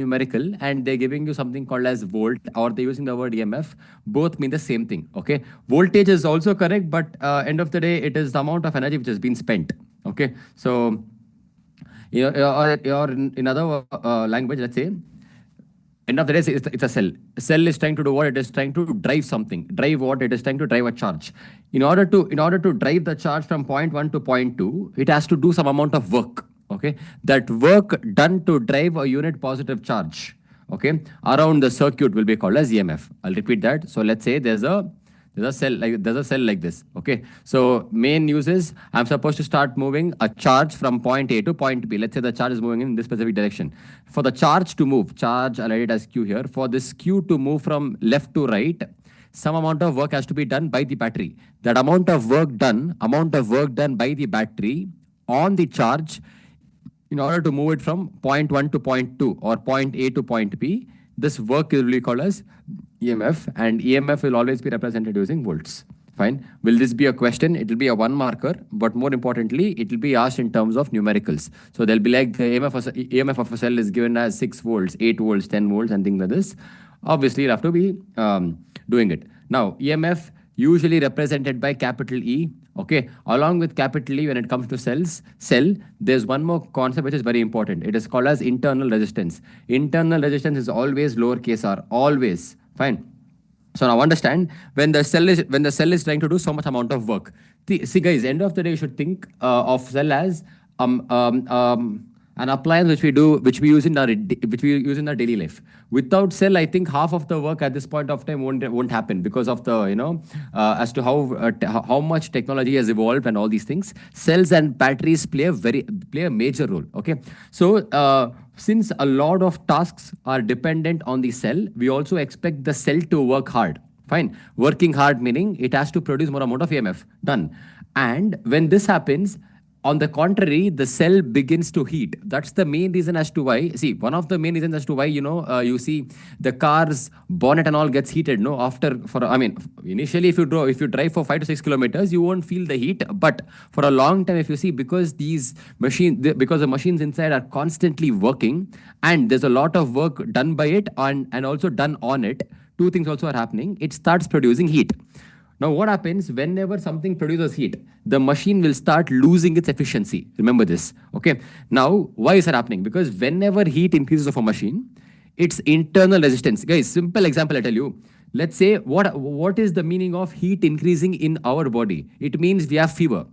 numerical and they're giving you something called as volt, or they're using the word EMF, both mean the same thing. Okay, voltage is also correct, but end of the day, it is the amount of energy which has been spent. Okay, so or in other language, let's say, end of the day, it's a cell. A cell is trying to do what? It is trying to drive something. Drive what? It is trying to drive a charge. In order to drive the charge from point one to point two, it has to do some amount of work. Okay, that work done to drive a unit positive charge, okay, around the circuit will be called as EMF. I'll repeat that. So let's say there's a cell like this. Okay, so main use is I'm supposed to start moving a charge from point A to point B. Let's say the charge is moving in this specific direction. For the charge to move, I'll write it as Q here. For this Q to move from left to right, some amount of work has to be done by the battery. That amount of work done by the battery on the charge in order to move it from point 1 to point 2 or point A to point B, this work is really called as EMF, and EMF will always be represented using volts. Fine. Will this be a question? It will be a one marker, but more importantly, it will be asked in terms of numericals. So they'll be like the EMF of a cell is given as 6 volts, 8 volts, 10 volts, and things like this. Obviously, you'll have to be doing it. Now, EMF usually represented by capital E. Okay, along with capital E, when it comes to cell, there's one more concept which is very important. It is called as internal resistance. Internal resistance is always lowercase r, always. Fine. So now understand, when the cell is trying to do so much amount of work. See guys, end of the day, you should think of cell as an appliance which we use in our daily life. Without cell, I think half of the work at this point of time won't happen because of the as to how much technology has evolved and all these things. Cells and batteries play a major role. Okay, so since a lot of tasks are dependent on the cell, we also expect the cell to work hard. Fine. Working hard meaning it has to produce more amount of EMF. Done. And when this happens, on the contrary, the cell begins to heat. That's the main reason as to why. See, one of the main reasons as to why you see the car's bonnet and all gets heated. No, initially if you drive for 5 to 6 kilometers, you won't feel the heat. But for a long time, if you see, because the machines inside are constantly working, and there's a lot of work done by it and also done on it. Two things also are happening. It starts producing heat. Now, what happens whenever something produces heat? The machine will start losing its efficiency. Remember this. Okay. Now, why is that happening? Because whenever heat increases of a machine, its internal resistance. Guys, simple example I tell you. Let's say what is the meaning of heat increasing in our body? It means we have fever.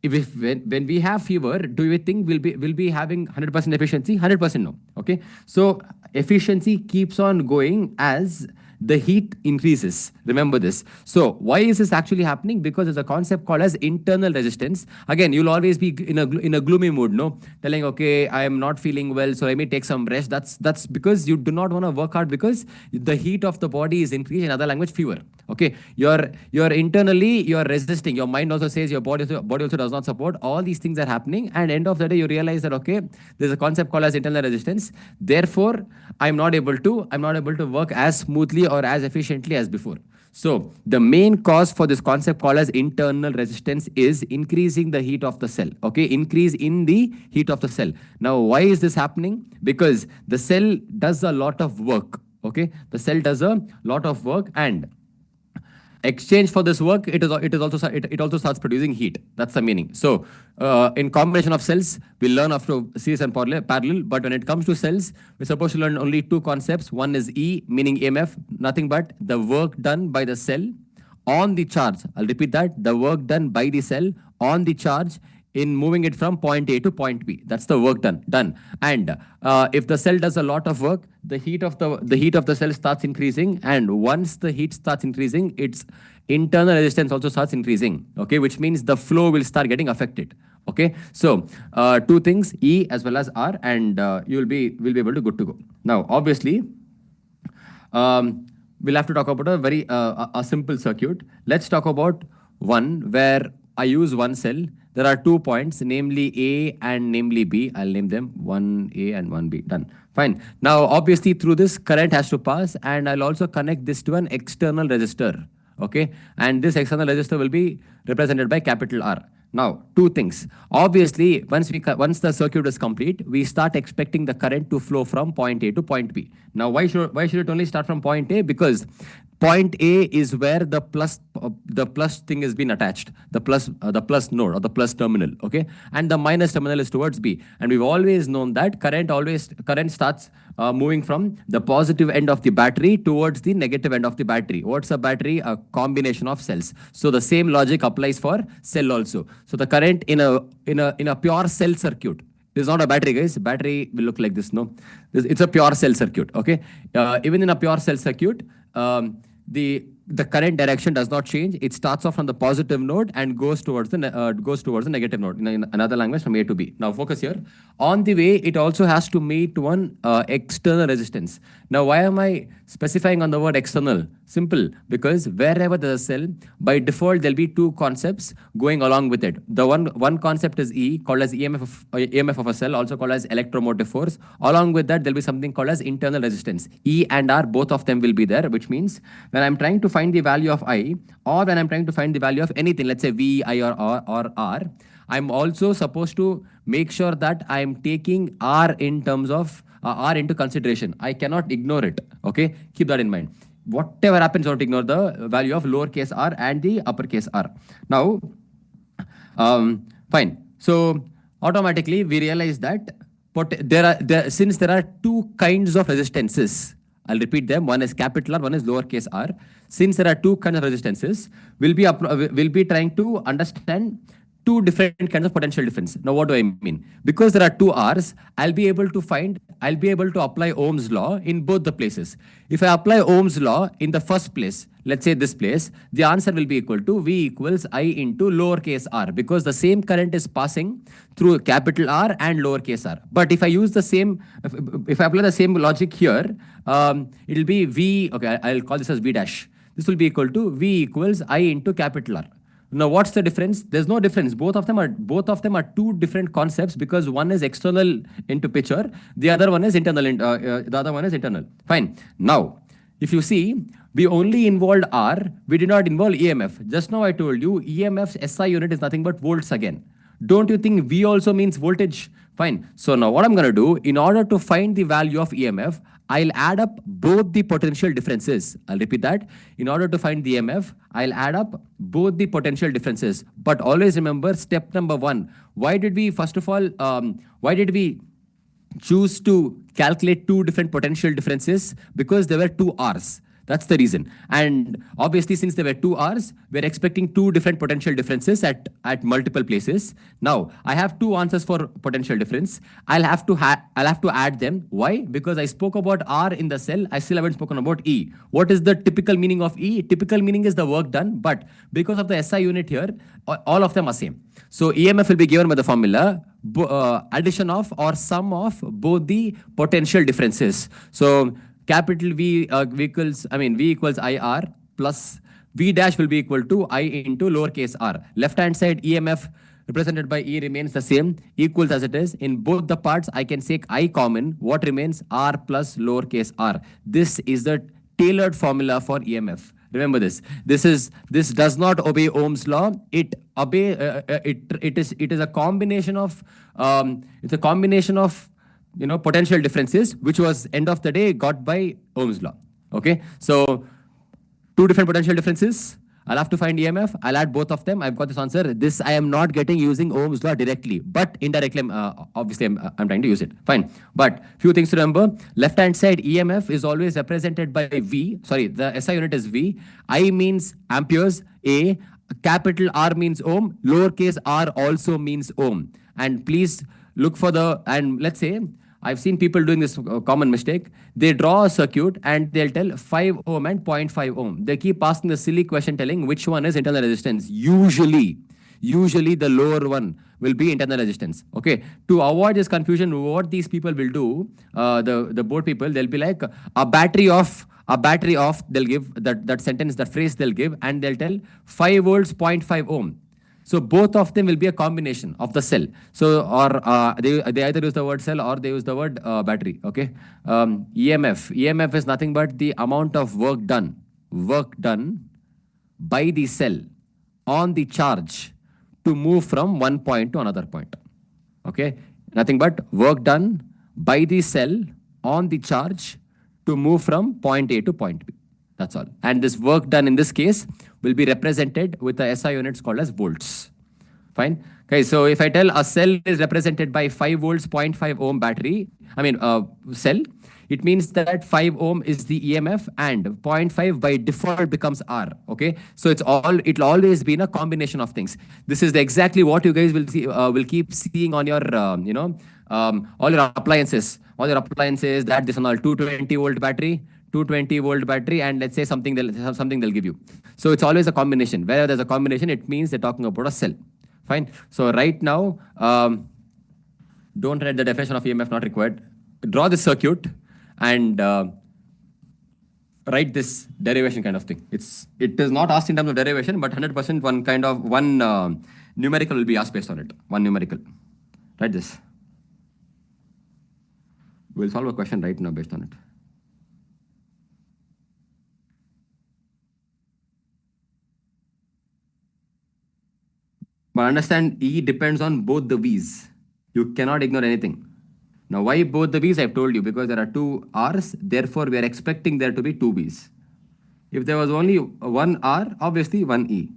When we have fever, do you think we'll be having 100% efficiency? 100% no. Okay. So efficiency keeps on going as the heat increases. Remember this. So why is this actually happening? Because there's a concept called as internal resistance. Again, you'll always be in a gloomy mood, no? Telling, okay, I am not feeling well, so let me take some rest. That's because you do not want to work hard because the heat of the body is increased. In other language, fever. Okay, you're resisting. Your mind also says your body also does not support. All these things are happening, and end of the day, you realize that okay, there's a concept called as internal resistance. Therefore, I'm not able to work as smoothly or as efficiently as before. So the main cause for this concept called as internal resistance is increasing the heat of the cell. Okay, increase in the heat of the cell. Now, why is this happening? Because the cell does a lot of work. Okay, the cell does a lot of work, and exchange for this work, it also starts producing heat. That's the meaning. So in combination of cells, we learn after series and parallel. But when it comes to cells, we're supposed to learn only two concepts. One is E, meaning EMF, nothing but the work done by the cell on the charge. I'll repeat that. The work done by the cell on the charge in moving it from point A to point B. That's the work done. And if the cell does a lot of work, the heat of the cell starts increasing, and once the heat starts increasing, its internal resistance also starts increasing. Okay, which means the flow will start getting affected. Okay, so two things, E as well as R, and we'll be able to good to go. Now, obviously, we'll have to talk about a very a simple circuit. Let's talk about one where I use one cell. There are 2 points, namely A and namely B. I'll name them 1A and 1B. Done. Fine. Now, obviously, through this, current has to pass, and I'll also connect this to an external resistor. Okay. And this external resistor will be represented by capital R. Now, two things. Obviously, once the circuit is complete, we start expecting the current to flow from point A to point B. Now, why should it only start from point A? Because point A is where the plus thing has been attached, the plus node or the plus terminal, okay, and the minus terminal is towards B. And we've always known that current starts moving from the positive end of the battery towards the negative end of the battery. What's a battery? A combination of cells. So the same logic applies for cell also. So the current in a pure cell circuit. This is not a battery, guys. Battery will look like this, no? It's a pure cell circuit, okay? Even in a pure cell circuit, the current direction does not change. It starts off from the positive node and goes towards the negative node. In another language, from A to B. Now focus here. On the way, it also has to meet one external resistance. Now, why am I specifying on the word external? Simple, because wherever there's a cell, by default there'll be two concepts going along with it. The one concept is E, called as EMF of a cell, also called as electromotive force. Along with that, there'll be something called as internal resistance. E and R, both of them will be there, which means when I'm trying to find the value of I, or when I'm trying to find the value of anything, let's say V, I, or R, I'm also supposed to make sure that I'm taking R in terms of R into consideration. I cannot ignore it. Okay, keep that in mind. Whatever happens, don't ignore the value of lowercase r and the uppercase r. Now, fine. So automatically we realize that since there are two kinds of resistances, I'll repeat them. One is capital R, one is lowercase r. Since there are two kinds of resistances, we'll be trying to understand two different kinds of potential difference. Now, what do I mean? Because there are two R's, I'll be able to apply Ohm's law in both the places. If I apply Ohm's law in the first place, let's say this place, the answer will be equal to V equals I into lowercase r, because the same current is passing through capital R and lowercase r. But if I use the same, if I apply the same logic here, it'll be V, okay, I'll call this as V dash. This will be equal to V equals I into capital R. Now, what's the difference? There's no difference. Both of them are two different concepts, because one is external into picture, the other one is internal. Fine. Now, if you see, we only involved R, we did not involve EMF. Just now I told you EMF's SI unit is nothing but volts again. Don't you think V also means voltage? Fine. So now what I'm going to do, in order to find the value of EMF, I'll add up both the potential differences. I'll repeat that. In order to find the EMF, I'll add up both the potential differences. But always remember step number one. Why did we, first of all, choose to calculate two different potential differences? Because there were two R's. That's the reason. And obviously, since there were two R's, we're expecting two different potential differences at multiple places. Now, I have two answers for potential difference. I'll have to add them. Why? Because I spoke about R in the cell. I still haven't spoken about E. What is the typical meaning of E? Typical meaning is the work done. But because of the SI unit here, all of them are same. So EMF will be given by the formula addition of or sum of both the potential differences. So capital V equals IR plus V dash will be equal to I into lowercase r. Left hand side EMF represented by E remains the same, equals as it is. In both the parts, I can take I common. What remains? R plus lowercase r. This is the tailored formula for EMF. Remember this. This does not obey Ohm's law. It is a combination of potential differences, which was end of the day got by Ohm's law. Okay, so two different potential differences. I'll have to find EMF. I'll add both of them. I've got this answer. This I am not getting using Ohm's law directly, but indirectly, obviously, I'm trying to use it. Fine. But few things to remember. Left-hand side EMF is always represented by V. Sorry, the SI unit is V. I means amperes. A. Capital R means Ohm. Lowercase r also means Ohm. And please look for and let's say, I've seen people doing this common mistake. They draw a circuit and they'll tell 5 ohm and 0.5 ohm. They keep asking the silly question telling which one is internal resistance. Usually the lower one will be internal resistance. Okay. To avoid this confusion, what these people will do, the board people, they'll be like a battery off, they'll give that sentence, that phrase they'll give, and they'll tell 5 volts, 0.5 ohm. So both of them will be a combination of the cell. So, or they either use the word cell or they use the word battery. Okay. EMF is nothing but the amount of work done by the cell on the charge to move from one point to another point. Okay, nothing but work done by the cell on the charge to move from point A to point B. That's all. And this work done in this case will be represented with the SI units called as volts. Fine. Okay, so if I tell a cell is represented by 5 volts, 0.5 ohm battery, cell, it means that 5 ohm is the EMF and 0.5 by default becomes R. Okay, so it'll always be in a combination of things. This is exactly what you guys will see, will keep seeing on your, all your appliances. All your appliances that this and all 220 volt battery, 220 volt battery, and let's say something they'll give you. So it's always a combination. Wherever there's a combination, it means they're talking about a cell. Fine. So right now, don't write the definition of EMF not required. Draw this circuit and write this derivation kind of thing. It is not asked in terms of derivation, but 100% one numerical will be asked based on it. One numerical. Write this. We'll solve a question right now based on it. But understand, E depends on both the V's. You cannot ignore anything. Now, why both the V's? I've told you, because there are two R's. Therefore, we are expecting there to be two V's. If there was only one R, obviously one E.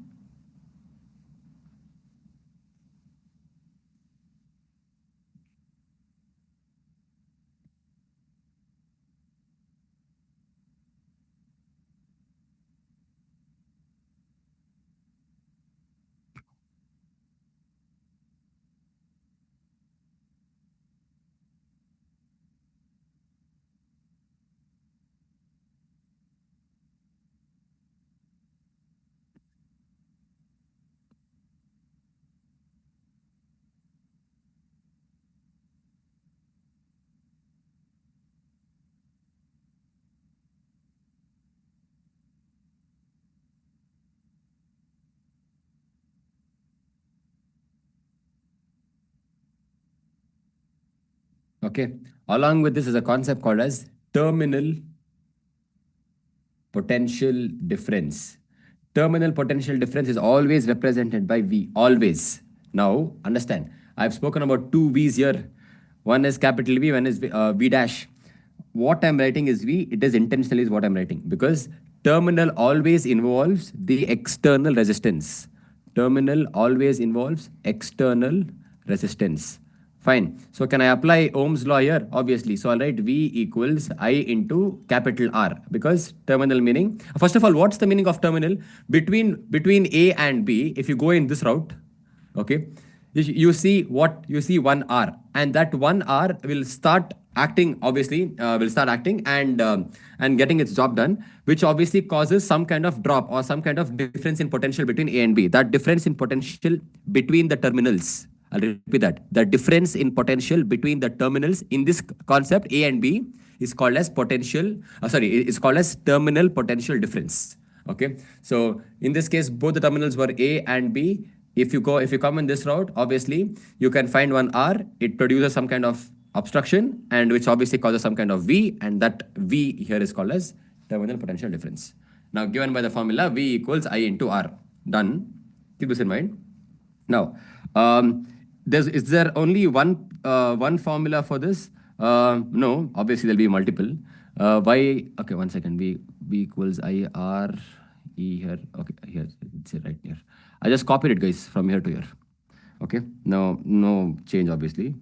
Okay. Along with this is a concept called as terminal potential difference. Terminal potential difference is always represented by V, always. Now, understand, I've spoken about two V's here. One is capital V, one is V dash. What I'm writing is V, it is intentionally is what I'm writing, because terminal always involves the external resistance. Terminal always involves external resistance. Fine. So can I apply Ohm's law here? Obviously. So I'll write V equals I into capital R, because terminal meaning, first of all, what's the meaning of terminal? Between A and B, if you go in this route, okay, you see one R, and that one R will start acting, obviously, and getting its job done, which obviously causes some kind of drop or some kind of difference in potential between A and B. That difference in potential between the terminals, I'll repeat that. The difference in potential between the terminals in this concept A and B is called as it's called as terminal potential difference. Okay. So in this case, both the terminals were A and B. If you come in this route, obviously you can find one R. It produces some kind of obstruction, and which obviously causes some kind of V, and that V here is called as terminal potential difference. Now, given by the formula, V equals I into R. Done. Keep this in mind. Now, is there only one formula for this? No, obviously there'll be multiple. Why? Okay, 1 second. V equals I R E here. Okay, here it's right here. I just copied it, guys, from here to here. Okay, no change, obviously.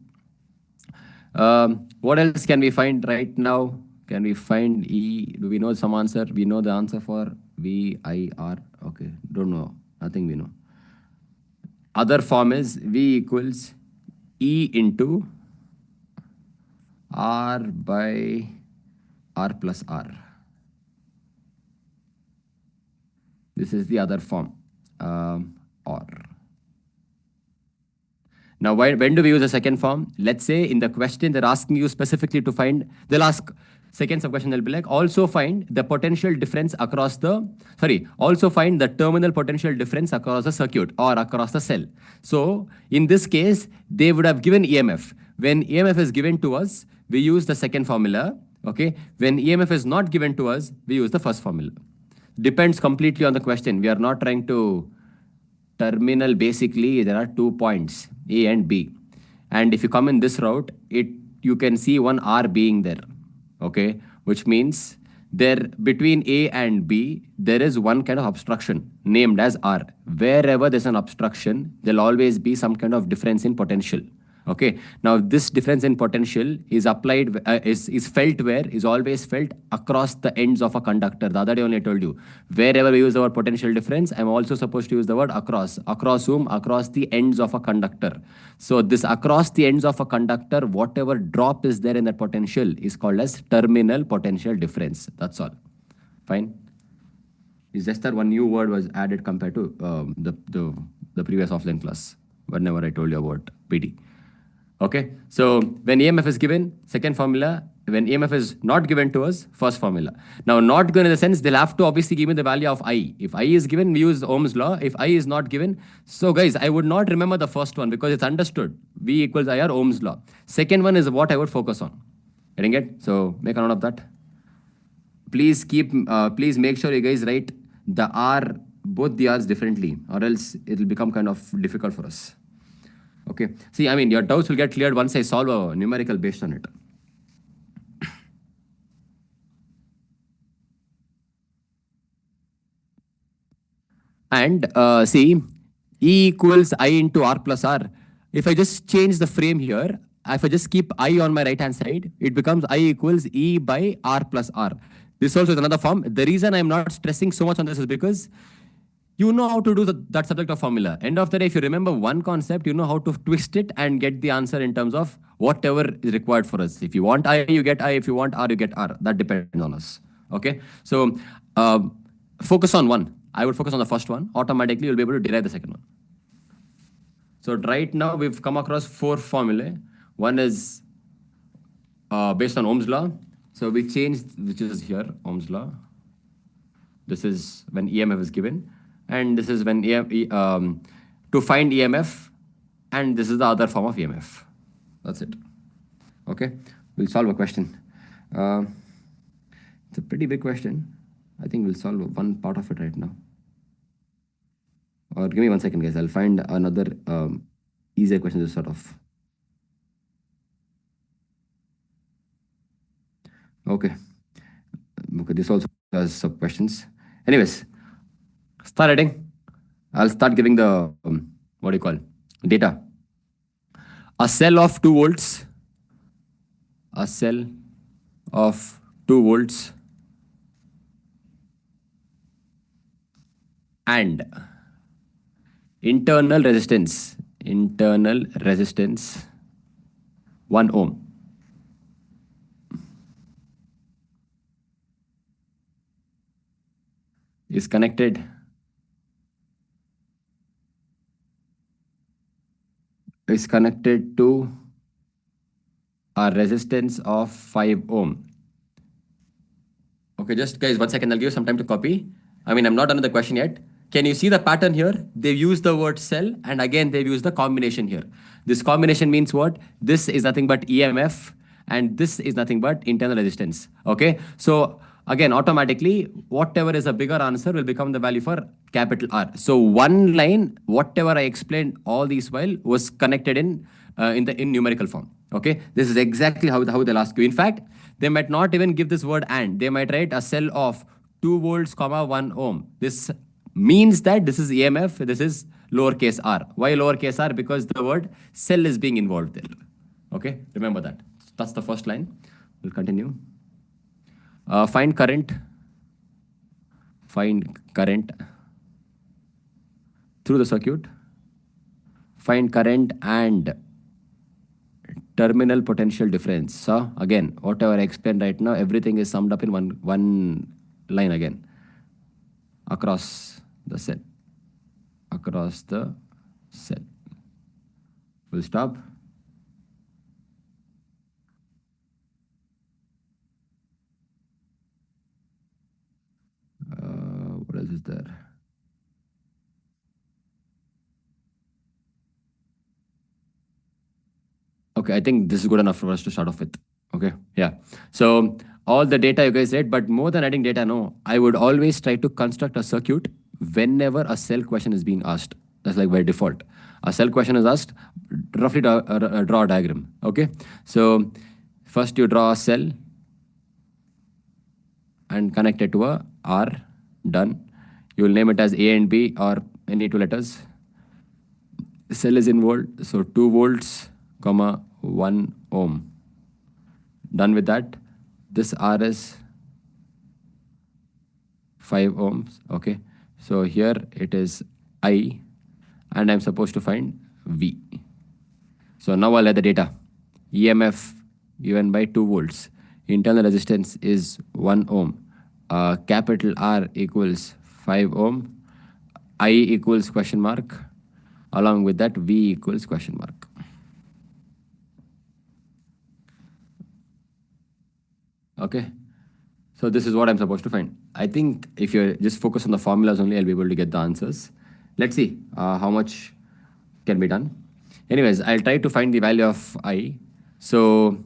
What else can we find right now? Can we find E? Do we know some answer? We know the answer for V I R. Okay, don't know. Nothing we know. Other form is V equals E into R by R plus R. This is the other form, or. Now, when do we use the second form? Let's say in the question, they're asking you specifically to find, they'll ask, second subquestion, they'll be like, also find the potential difference across the, also find the terminal potential difference across the circuit or across the cell. So in this case, they would have given EMF. When EMF is given to us, we use the second formula. Okay. When EMF is not given to us, we use the first formula. Depends completely on the question. We are not trying to terminal, basically there are 2 points, A and B. And if you come in this route, you can see one R being there, okay? Which means there between A and B, there is one kind of obstruction named as R. Wherever there's an obstruction, there'll always be some kind of difference in potential. Okay. Now this difference in potential is applied, is felt where, is always felt across the ends of a conductor. The other day only I told you, wherever we use the word potential difference, I'm also supposed to use the word across. Across whom? Across the ends of a conductor. So this across the ends of a conductor, whatever drop is there in that potential is called as terminal potential difference. That's all. Fine. It's just that one new word was added compared to the previous offline class, whenever I told you about PT. Okay, so when EMF is given, second formula. When EMF is not given to us, first formula. Now, not given in the sense, they'll have to obviously give me the value of I. If I is given, we use Ohm's law. If I is not given, so guys, I would not remember the first one because it's understood. V equals IR, Ohm's law. Second one is what I would focus on. Getting it? So make a note of that. Please please make sure you guys write the R, both the R's differently, or else it will become kind of difficult for us. Okay. See, I mean, your doubts will get cleared once I solve a numerical based on it. And see, E equals I into R plus R. If I just change the frame here, if I just keep I on my right hand side, it becomes I equals E by R plus R. This also is another form. The reason I'm not stressing so much on this is because you know how to do that subject of formula. End of the day, if you remember one concept, you know how to twist it and get the answer in terms of whatever is required for us. If you want I, you get I. If you want R, you get R. That depends on us. Okay. So focus on one. I would focus on the first one. Automatically, you'll be able to derive the second one. So right now, we've come across 4 formulae. One is based on Ohm's law. So we changed, which is here, Ohm's law. This is when EMF is given. And this is when to find EMF, and this is the other form of EMF. That's it. Okay, we'll solve a question. It's a pretty big question. I think we'll solve one part of it right now. Or give me 1 second, guys. I'll find another easier question to sort of. Okay. Okay, this also has some questions. Anyways. Start writing. I'll start giving the, what do you call, data. A cell of 2 volts. A cell of 2 volts. And internal resistance 1 ohm. Is connected to a resistance of 5 ohm. Okay, just guys, 1 second. I'll give you some time to copy. I mean, I'm not done with the question yet. Can you see the pattern here? They've used the word cell, and again, they've used the combination here. This combination means what? This is nothing but EMF, and this is nothing but internal resistance. Okay, so again, automatically, whatever is a bigger answer will become the value for capital R. So one line, whatever I explained all these while, was connected in numerical form. Okay, this is exactly how they'll ask you. In fact, they might not even give this word and. They might write a cell of 2 volts, 1 ohm. This means that this is EMF, this is lowercase r. Why lowercase r? Because the word cell is being involved there. Okay, remember that. That's the first line. We'll continue. Find current through the circuit. Find current and terminal potential difference. So again, whatever I explained right now, everything is summed up in one line again. Across the cell. We'll stop. What else is there? Okay, I think this is good enough for us to start off with. Okay, yeah. So all the data you guys read, but more than adding data, no, I would always try to construct a circuit whenever a cell question is being asked. That's like by default. A cell question is asked, roughly draw a diagram. Okay, so first you draw a cell and connect it to a R. Done. You will name it as A and B or any two letters. Cell is in volt, so 2 volts, comma 1 ohm. Done with that. This R is 5 ohms. Okay, so here it is I, and I'm supposed to find V. So now I'll add the data. EMF given by 2 volts. Internal resistance is 1 ohm. Capital R equals 5 ohm. I equals question mark. Along with that, V equals question mark. Okay. So this is what I'm supposed to find. I think if you just focus on the formulas only, I'll be able to get the answers. Let's see how much can be done. Anyways, I'll try to find the value of I. So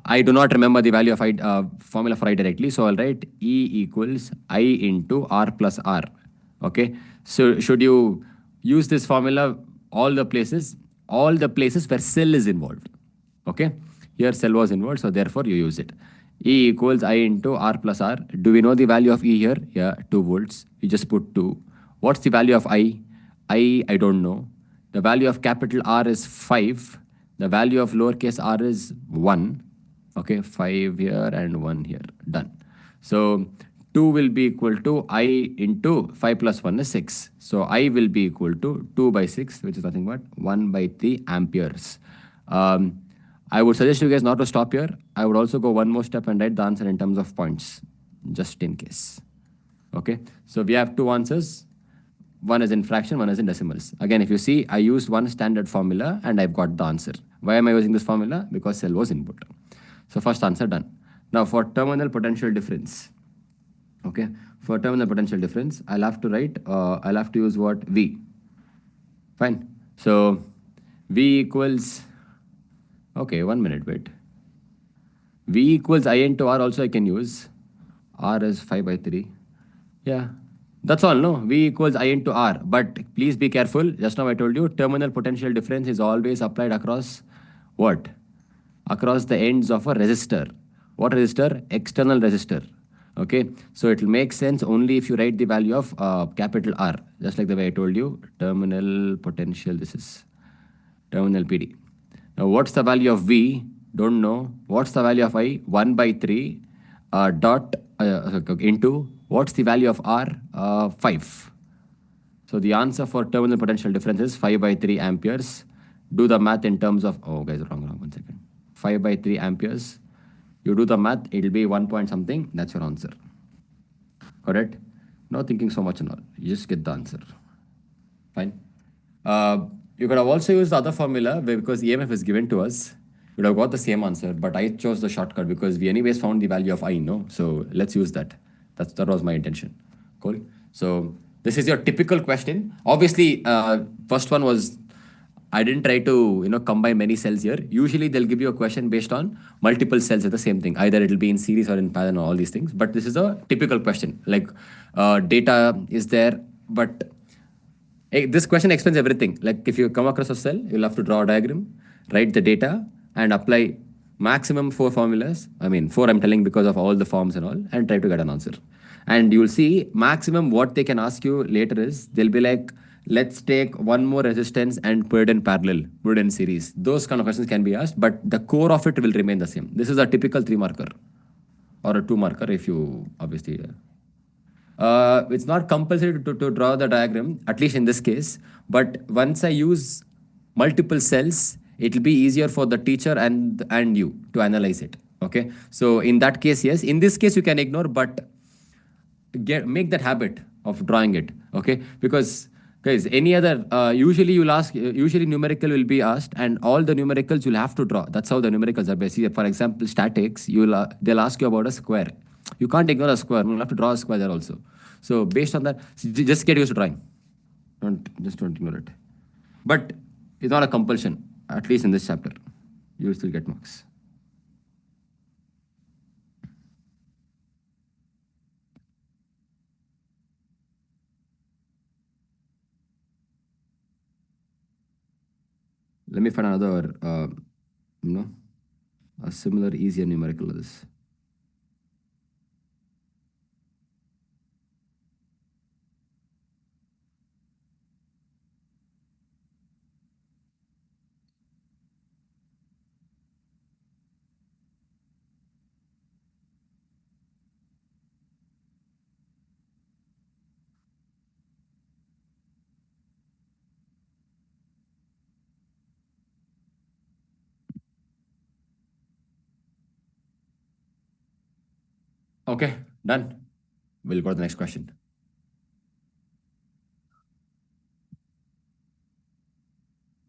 I do not remember the value of I, formula for I directly. So I'll write E equals I into R plus R. Okay. So should you use this formula all the places where cell is involved. Okay. Here cell was involved, so therefore you use it. E equals I into R plus R. Do we know the value of E here? Yeah, 2 volts. You just put 2. What's the value of I? I don't know. The value of capital R is 5. The value of lowercase r is 1. Okay, 5 here and 1 here. Done. So 2 will be equal to I into 5 plus 1 is 6. So I will be equal to 2 by 6, which is nothing but 1 by 3 amperes. I would suggest you guys not to stop here. I would also go one more step and write the answer in terms of points, just in case. Okay, so we have two answers. One is in fraction, one is in decimals. Again, if you see, I used one standard formula and I've got the answer. Why am I using this formula? Because cell was input. So first answer done. Now for terminal potential difference. Okay, for terminal potential difference, I'll have to use what? V. Fine. So V equals, okay, 1 minute, wait. V equals I into R also I can use. R is 5 by 3. Yeah, that's all, no? V equals I into R. But please be careful. Just now I told you, terminal potential difference is always applied across what? Across the ends of a resistor. What resistor? External resistor. Okay, so it will make sense only if you write the value of capital R. Just like the way I told you, terminal potential, this is terminal PD. Now, what's the value of V? Don't know. What's the value of I? 1 by 3 dot into, what's the value of R? 5. So the answer for terminal potential difference is 5 by 3 amperes. Do the math in terms of, oh guys, wrong, 1 second. 5 by 3 amperes. You do the math, it'll be 1 point something. That's your answer. Correct? No thinking so much and all. You just get the answer. Fine. You could have also used the other formula because EMF is given to us. You would have got the same answer, but I chose the shortcut because we anyways found the value of I, no? So let's use that. That was my intention. Cool. So this is your typical question. Obviously, first one was, I didn't try to combine many cells here. Usually they'll give you a question based on multiple cells at the same thing. Either it'll be in series or in parallel, all these things. But this is a typical question. Like data is there, but this question explains everything. Like if you come across a cell, you'll have to draw a diagram, write the data, and apply maximum 4 formulas. I mean, 4 I'm telling because of all the forms and all, and try to get an answer. And you'll see maximum what they can ask you later is, they'll be like, let's take one more resistance and put it in parallel, put it in series. Those kind of questions can be asked, but the core of it will remain the same. This is a typical 3 marker or a 2 marker if you obviously. It's not compulsory to draw the diagram, at least in this case. But once I use multiple cells, it will be easier for the teacher and you to analyze it. Okay. So in that case, yes. In this case, you can ignore, but make that habit of drawing it. Okay. Because guys, any other usually you'll ask, usually numerical will be asked, and all the numericals you'll have to draw. That's how the numericals are basically. For example, statics, they'll ask you about a square. You can't ignore a square. You'll have to draw a square there also. So based on that, just get used to drawing. Don't ignore it. But it's not a compulsion, at least in this chapter. You will still get marks. Let me find another, a similar, easier numerical to this. Okay, done. We'll go to the next question.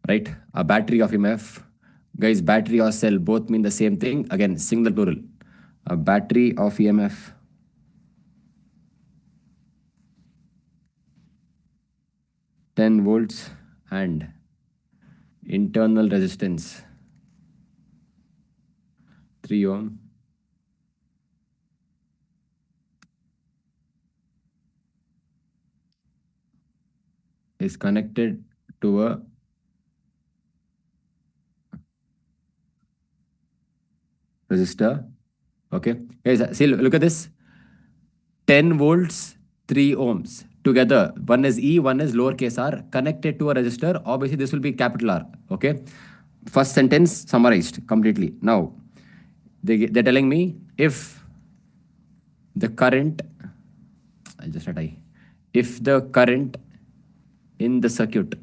Right? A battery of EMF. Guys, battery or cell both mean the same thing. Again, singular plural. A battery of EMF. 10 volts and internal resistance 3 ohm. Is connected to a resistor. Okay, guys, see, look at this. 10 volts, 3 ohms together. One is E, one is lowercase r, connected to a resistor. Obviously, this will be capital R. Okay, first sentence summarized completely. Now, they're telling me if the current, I'll just write I, if the current in the circuit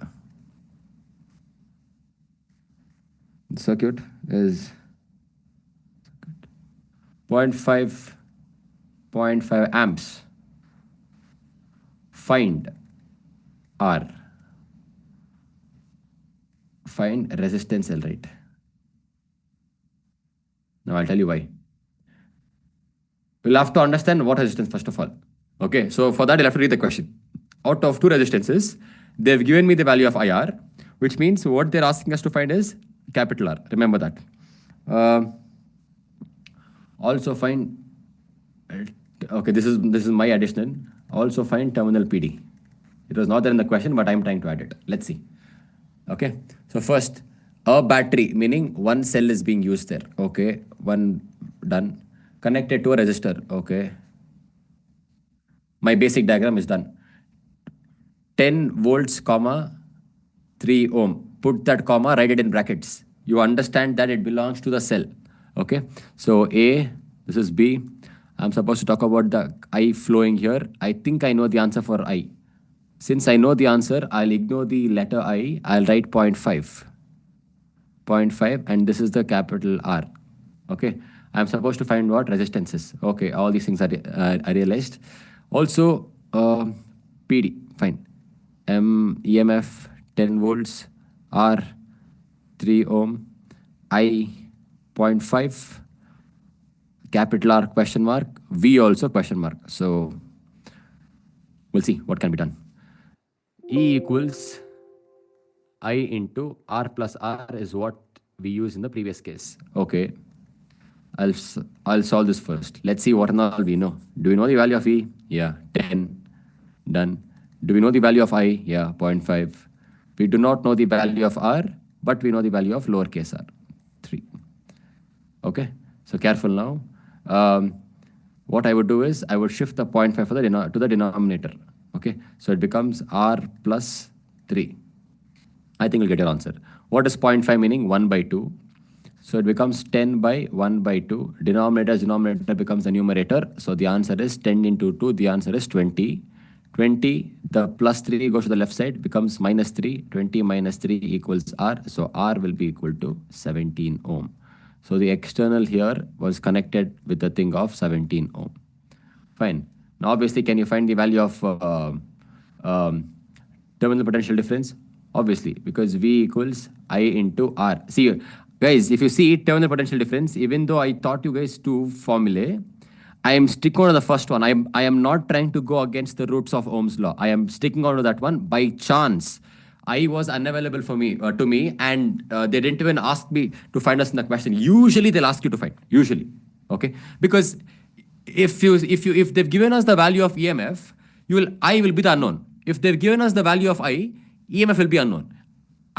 is 0.5 amps, find R, find resistance L, right? Now I'll tell you why. We'll have to understand what resistance first of all. Okay, so for that you'll have to read the question. Out of two resistances, they've given me the value of IR, which means what they're asking us to find is capital R. Remember that. Also find, okay, this is my addition. Also find terminal PD. It was not there in the question, but I'm trying to add it. Let's see. Okay, so first, a battery, meaning one cell is being used there. Okay, one done. Connected to a resistor. Okay, my basic diagram is done. 10 volts, comma, 3 ohm. Put that comma, write it in brackets. You understand that it belongs to the cell. Okay, so A, this is B. I'm supposed to talk about the I flowing here. I think I know the answer for I. Since I know the answer, I'll ignore the letter I. I'll write 0.5. 0.5, and this is the capital R. Okay, I'm supposed to find what resistances. Okay, all these things are I realized. Also, PD, fine. EMF 10 volts, R 3 ohm, I 0.5, capital R question mark, V also question mark. So we'll see what can be done. E equals I into R plus R is what we use in the previous case. Okay, I'll solve this first. Let's see what and all we know. Do we know the value of E? Yeah, 10. Done. Do we know the value of I? Yeah, 0.5. We do not know the value of R, but we know the value of lowercase r, 3. Okay, so careful now. What I would do is I would shift the 0.5 for to the denominator. Okay, so it becomes R plus 3. I think we'll get your answer. What is 0.5 meaning? 1 by 2. So it becomes 10 by 1 by 2. Denominator becomes the numerator. So the answer is 10 into 2. The answer is 20. 20, the plus 3 goes to the left side, becomes minus 3. 20 minus 3 equals R. So R will be equal to 17 ohm. So the external here was connected with the thing of 17 ohm. Fine. Now obviously, can you find the value of terminal potential difference? Obviously, because V equals I into R. See, guys, if you see terminal potential difference, even though I taught you guys two formulae, I am sticking on to the first one. I am not trying to go against the roots of Ohm's law. I am sticking on to that one by chance. I was unavailable for me to me, and they didn't even ask me to find us in the question. Usually they'll ask you to find. Usually, okay, because if they've given us the value of EMF, I will be the unknown. If they've given us the value of I, EMF will be unknown.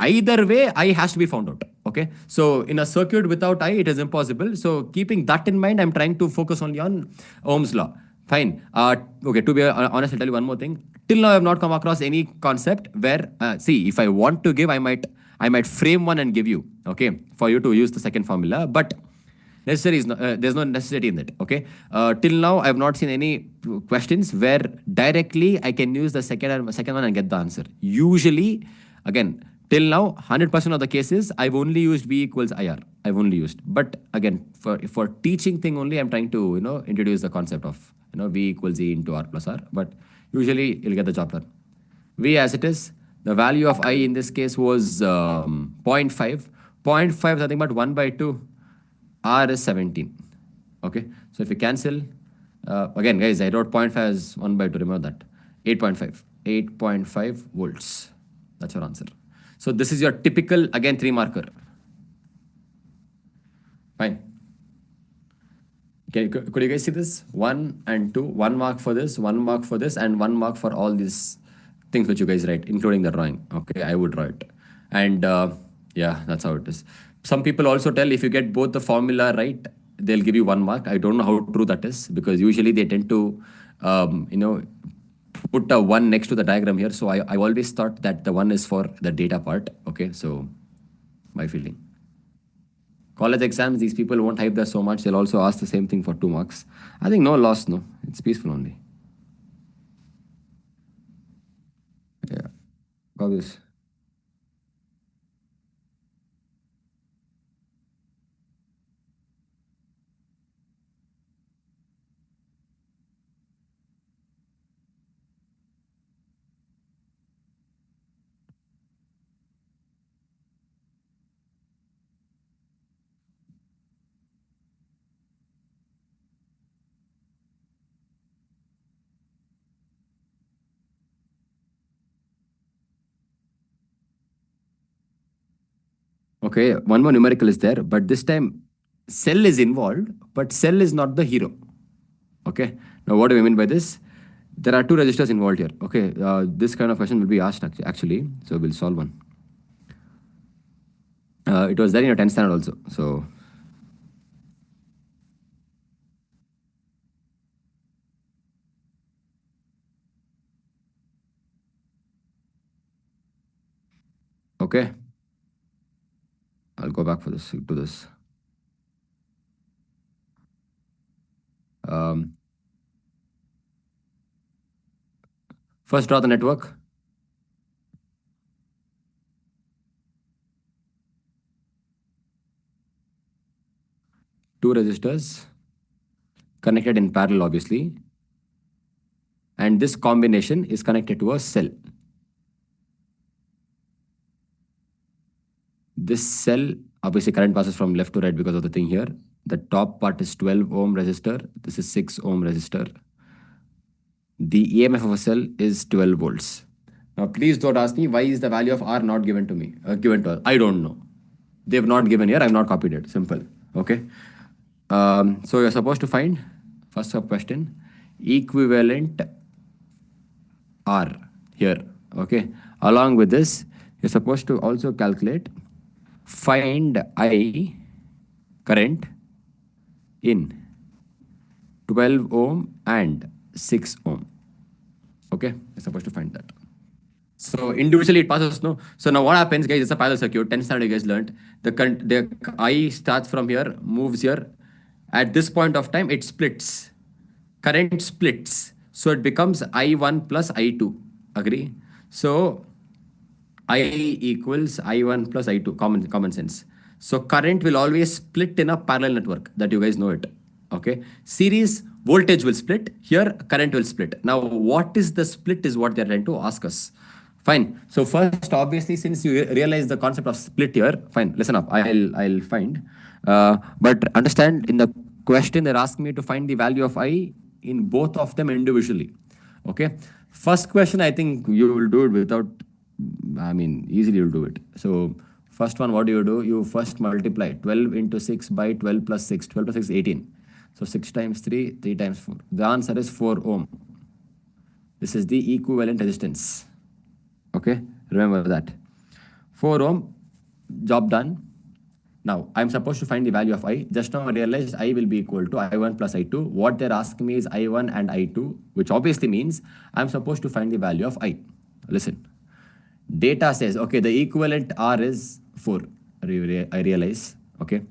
Either way, I has to be found out. Okay. So in a circuit without I, it is impossible. So keeping that in mind, I'm trying to focus only on Ohm's law. Fine. Okay. To be honest, I'll tell you one more thing. Till now, I have not come across any concept where, see, if I want to give, I might frame one and give you. Okay, for you to use the second formula, but necessary is no, there's no necessity in that. Okay. Till now, I have not seen any questions where directly I can use the second one and get the answer. Usually, again, till now, 100% of the cases, I've only used V equals IR. I've only used. But again, for teaching thing only, I'm trying to introduce the concept of V equals E into R plus R. But usually, you'll get the job done. V as it is. The value of I in this case was zero point 0.5. 0.5 is nothing but 1 by 2. R is 17. Okay. So if you cancel, again, guys, I wrote 0.5 as 1 by 2. Remember that. 8.5. 8.5 volts. That's your answer. So this is your typical, again, 3 marker. Fine. Could you guys see this? 1 and 2. 1 mark for this, 1 mark for this, and 1 mark for all these things which you guys write, including the drawing. Okay, I would draw it. And yeah, that's how it is. Some people also tell if you get both the formula right, they'll give you 1 mark. I don't know how true that is because usually they tend to, put a 1 next to the diagram here. So I always thought that the 1 is for the data part. Okay, so my feeling. College exams, these people won't hype that so much. They'll also ask the same thing for 2 marks. I think no loss, no. It's peaceful only. Yeah, got this. Okay, one more numerical is there, but this time cell is involved, but cell is not the hero. Okay, now what do we mean by this? There are 2 registers involved here. Okay, this kind of question will be asked actually, so we'll solve one. It was there in your 10th standard also. So okay, I'll go back for this to this. First, draw the network. Two resistors connected in parallel, obviously. And this combination is connected to a cell. This cell, obviously current passes from left to right because of the thing here. The top part is 12 ohm resistor. This is 6 ohm resistor. The EMF of a cell is 12 volts. Now, please don't ask me why is the value of R not given to me, given to us. I don't know. They've not given here. I've not copied it. Simple. Okay. So you're supposed to find, first question, equivalent R here. Okay. Along with this, you're supposed to also calculate, find I current in 12 ohm and 6 ohm. Okay. You're supposed to find that. So individually it passes, no? So now what happens, guys, it's a parallel circuit. 10th standard you guys learned. The I starts from here, moves here. At this point of time, it splits. Current splits. So it becomes I1 plus I2. Agree? So I equals I1 plus I2. Common sense. So current will always split in a parallel network. That you guys know it. Okay. Series voltage will split. Here current will split. Now what is the split is what they're trying to ask us. Fine. So first, obviously, since you realize the concept of split here, fine. Listen up. I'll find. But understand in the question they're asking me to find the value of I in both of them individually. Okay. First question, I think you will do it without. I mean, easily you'll do it. So first one, what do? You first multiply 12 into 6 by 12 plus 6. 12 plus 6 is 18. So 6 times 3, 3 times 4. The answer is 4 ohm. This is the equivalent resistance. Okay, remember that. 4 ohm, job done. Now, I'm supposed to find the value of I. Just now I realized I will be equal to I1 plus I2. What they're asking me is I1 and I2, which obviously means I'm supposed to find the value of I. Listen, data says, okay, the equivalent R is 4. I realize, okay.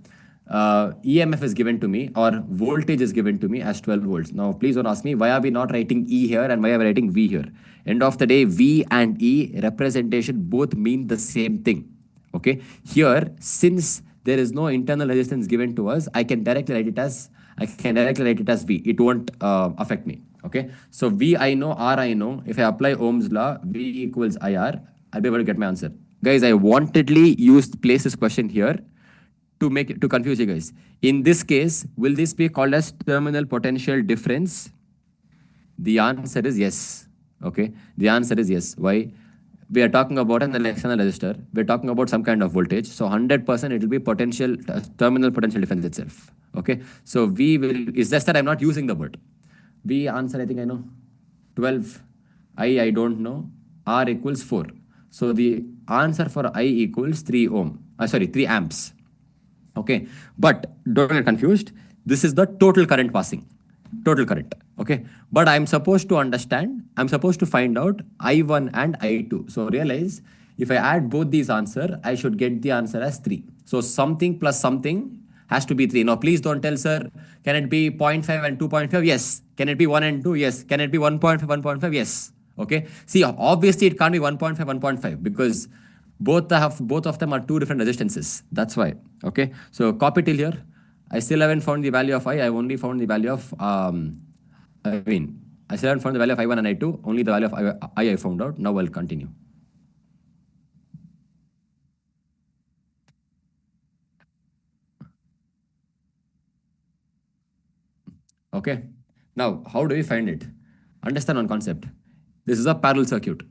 EMF is given to me, or voltage is given to me as 12 volts. Now, please don't ask me why are we not writing E here and why are we writing V here. End of the day, V and E representation both mean the same thing. Okay. Here, since there is no internal resistance given to us, I can directly write it as V. It won't affect me. Okay. So V I know, R I know. If I apply Ohm's law, V equals IR, I'll be able to get my answer. Guys, I wantedly used place this question here to confuse you guys. In this case, will this be called as terminal potential difference? The answer is yes. Okay. The answer is yes. Why? We are talking about an external resistor. We're talking about some kind of voltage. So 100% it will be potential, terminal potential difference itself. Okay. So we will, it's just that I'm not using the word. V answer, I think I know. 12. I don't know. R equals 4. So the answer for I equals 3 ohm. 3 amps. Okay. But don't get confused. This is the total current passing. Total current. Okay. But I'm supposed to find out I1 and I2. So realize if I add both these answer, I should get the answer as 3. So something plus something has to be 3. Now, please don't tell, sir, can it be 0.5 and 2.5? Yes. Can it be 1 and 2? Yes. Can it be 1.5, 1.5? Yes. Okay. See, obviously it can't be 1.5, 1.5 because both of them are two different resistances. That's why. Okay. So copy till here. I still haven't found the value of I. I've only found the value of, I still haven't found the value of I1 and I2. Only the value of I found out. Now I'll continue. Okay. Now, how do we find it? Understand one concept. This is a parallel circuit.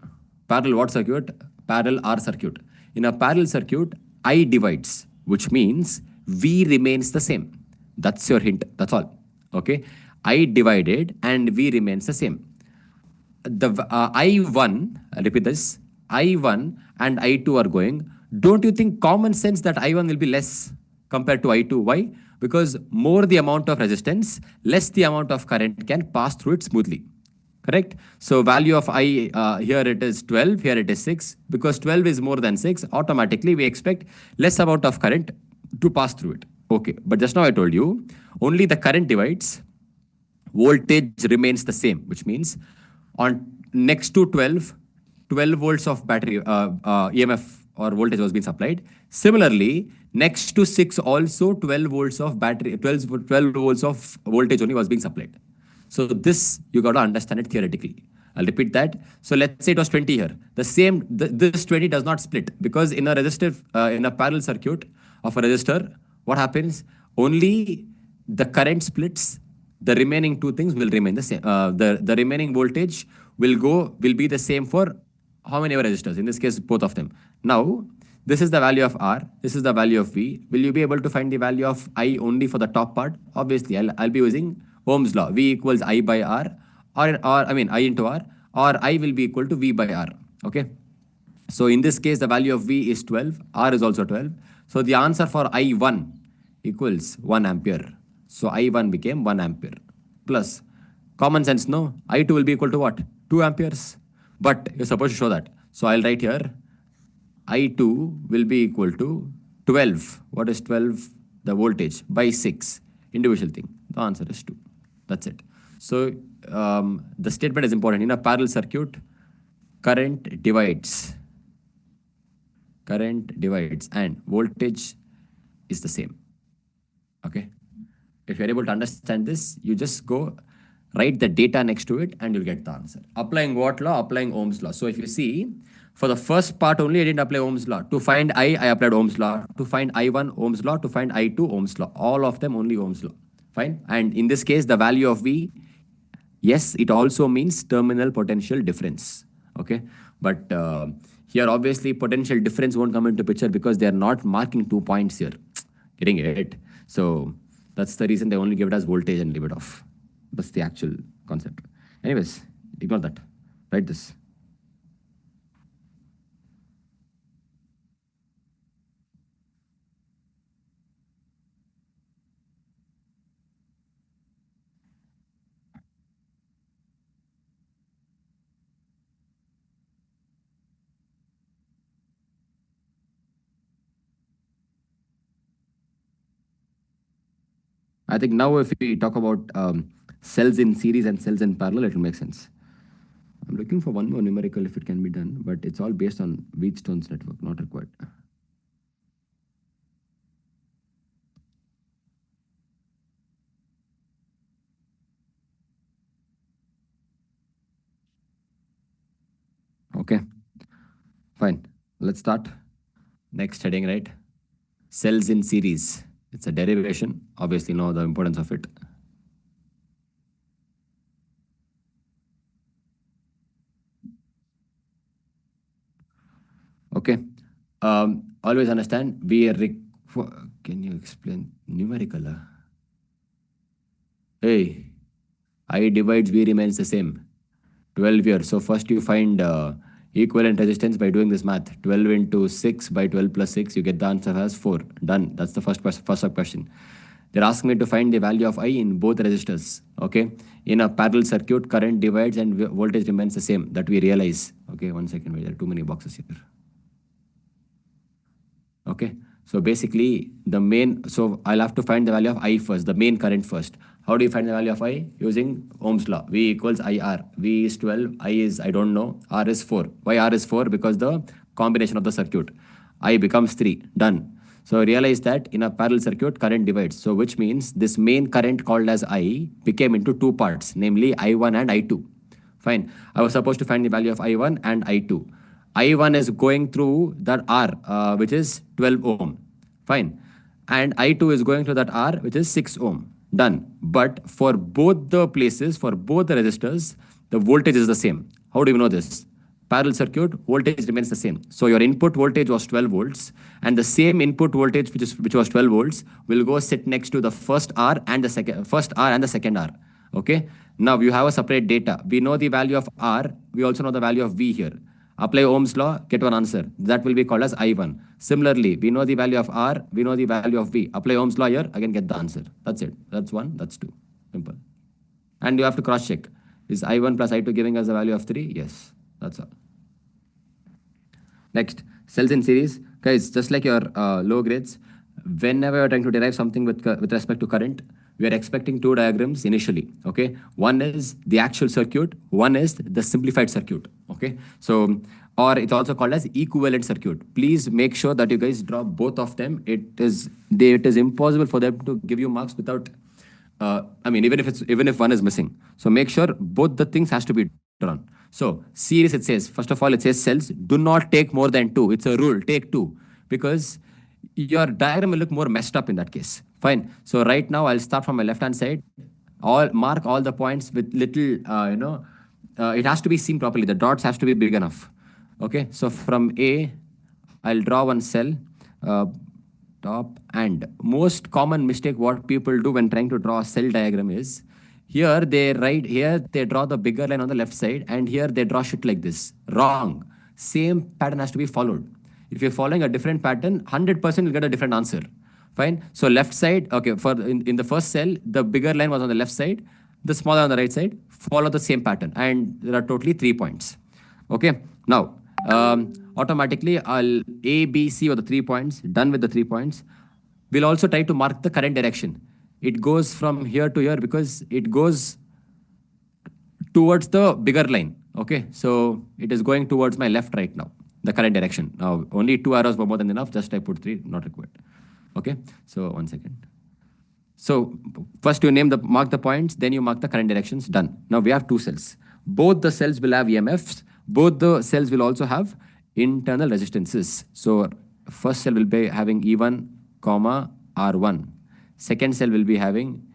Parallel what circuit? Parallel R circuit. In a parallel circuit, I divides, which means V remains the same. That's your hint. That's all. Okay. I divided and V remains the same. The I1, repeat this, I1 and I2 are going. Don't you think common sense that I1 will be less compared to I2? Why? Because more the amount of resistance, less the amount of current can pass through it smoothly. Correct? So value of I, here it is 12, here it is 6. Because 12 is more than 6, automatically we expect less amount of current to pass through it. Okay, but just now I told you, only the current divides, voltage remains the same, which means on next to 12 volts of battery EMF or voltage was being supplied. Similarly, next to 6 also 12 volts of battery, 12 volts of voltage only was being supplied. So this, you got to understand it theoretically. I'll repeat that. So let's say it was 20 here. This 20 does not split because in a resistive, in a parallel circuit of a resistor, what happens? Only the current splits, the remaining two things will remain the same. The remaining voltage will be the same for how many resistors? In this case, both of them. Now, this is the value of R. This is the value of V. Will you be able to find the value of I only for the top part? Obviously, I'll be using Ohm's law. V equals I by R, or I into R, or I will be equal to V by R. Okay. So in this case, the value of V is 12. R is also 12. So the answer for I1 equals 1 ampere. So I1 became 1 ampere. Plus, common sense, no? I2 will be equal to what? 2 amperes. But you're supposed to show that. So I'll write here, I2 will be equal to 12. What is 12? The voltage by 6. Individual thing. The answer is 2. That's it. So the statement is important. In a parallel circuit, current divides. Current divides and voltage is the same. Okay. If you're able to understand this, you just go write the data next to it and you'll get the answer. Applying what law? Applying Ohm's law. So if you see, for the first part only, I didn't apply Ohm's law. To find I applied Ohm's law. To find I1, Ohm's law. To find I2, Ohm's law. All of them only Ohm's law. Fine. And in this case, the value of V, yes, it also means terminal potential difference. Okay. But here, obviously, potential difference won't come into picture because they are not marking 2 points here. Getting it? So that's the reason they only give it as voltage and leave it off. That's the actual concept. Anyways, ignore that. Write this. I think now if we talk about cells in series and cells in parallel, it will make sense. I'm looking for one more numerical if it can be done, but it's all based on Wheatstone's network, not required. Okay, fine. Let's start. Next heading, right? Cells in series. It's a derivation. Obviously, know the importance of it. Okay. Always understand. Can you explain numerical? Hey, I divides B remains the same. 12 here. So first you find equivalent resistance by doing this math. 12 into 6 by 12 plus 6, you get the answer as 4. Done. That's the first sub question. They're asking me to find the value of I in both resistors. Okay. In a parallel circuit, current divides and voltage remains the same. That we realize. Okay, 1 second. Wait, there are too many boxes here. Okay. So basically so I'll have to find the value of I first, the main current first. How do you find the value of I? Using Ohm's law. V equals IR. V is 12, I is, I don't know, R is 4. Why R is 4? Because the combination of the circuit. I becomes 3. Done. So realize that in a parallel circuit, current divides. So which means this main current called as I became into two parts, namely I1 and I2. Fine. I was supposed to find the value of I1 and I2. I1 is going through that R, which is 12 ohm. Fine. And I2 is going through that R, which is 6 ohm. Done. But for both the places, for both the resistors, the voltage is the same. How do you know this? Parallel circuit, voltage remains the same. So your input voltage was 12 volts, and the same input voltage, which was 12 volts, will go sit next to the first R and the second R. Okay. Now you have a separate data. We know the value of R. We also know the value of V here. Apply Ohm's law, get one answer. That will be called as I1. Similarly, we know the value of R, we know the value of V. Apply Ohm's law here, again get the answer. That's it. That's 1, that's 2. Simple. And you have to cross check. Is I1 plus I2 giving us the value of 3? Yes. That's all. Next, cells in series. Guys, just like your low grades, whenever you're trying to derive something with respect to current, we are expecting two diagrams initially. Okay, one is the actual circuit, one is the simplified circuit. Okay, so or it's also called as equivalent circuit. Please make sure that you guys draw both of them. It is impossible for them to give you marks without. I mean, even if one is missing. So make sure both the things has to be drawn. So series, it says, first of all, it says cells do not take more than 2. It's a rule, take 2, because your diagram will look more messed up in that case. Fine. So right now I'll start from my left hand side. Mark all the points with little, it has to be seen properly. The dots has to be big enough. Okay. So from A, I'll draw one cell. Top, and most common mistake what people do when trying to draw a cell diagram is here they draw the bigger line on the left side, and here they draw shit like this. Wrong. Same pattern has to be followed. If you're following a different pattern, 100% you'll get a different answer. Fine. So left side, okay, in the first cell, the bigger line was on the left side, the smaller on the right side. Follow the same pattern, and there are totally 3 points. Okay. Now, automatically I'll A, B, C or the 3 points. Done with the 3 points. We'll also try to mark the current direction. It goes from here to here because it goes towards the bigger line. Okay, so it is going towards my left right now, the current direction. Now, only 2 arrows were more than enough. Just I put 3, not required. Okay, so 1 second. So first you mark the points, then you mark the current directions. Done. Now we have 2 cells. Both the cells will have EMFs. Both the cells will also have internal resistances. So first cell will be having E1, comma R1. Second cell will be having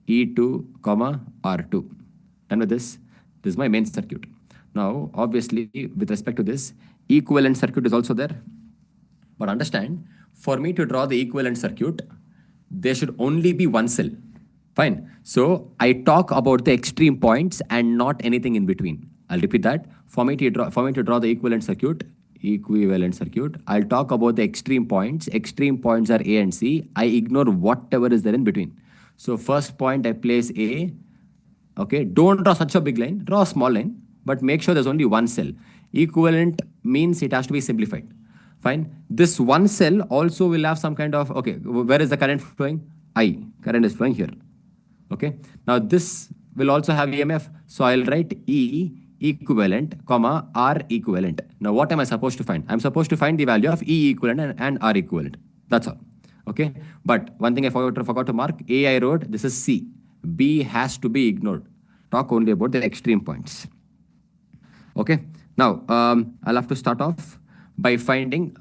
E2, comma R2. And with this is my main circuit. Now, obviously, with respect to this, equivalent circuit is also there. But understand, for me to draw the equivalent circuit, there should only be one cell. Fine. So I talk about the extreme points and not anything in between. I'll repeat that. For me to draw the equivalent circuit, I'll talk about the extreme points. Extreme points are A and C. I ignore whatever is there in between. So first point I place A. Okay, don't draw such a big line. Draw a small line, but make sure there's only one cell. Equivalent means it has to be simplified. Fine. This one cell also will have some kind of, okay, where is the current flowing? I. Current is flowing here. Okay. Now this will also have EMF. So I'll write E equivalent, comma, R equivalent. Now what am I supposed to find? I'm supposed to find the value of E equivalent and R equivalent. That's all. Okay. But one thing I forgot to mark, A I wrote, this is C. B has to be ignored. Talk only about the extreme points. Okay. Now, I'll have to start off by finding,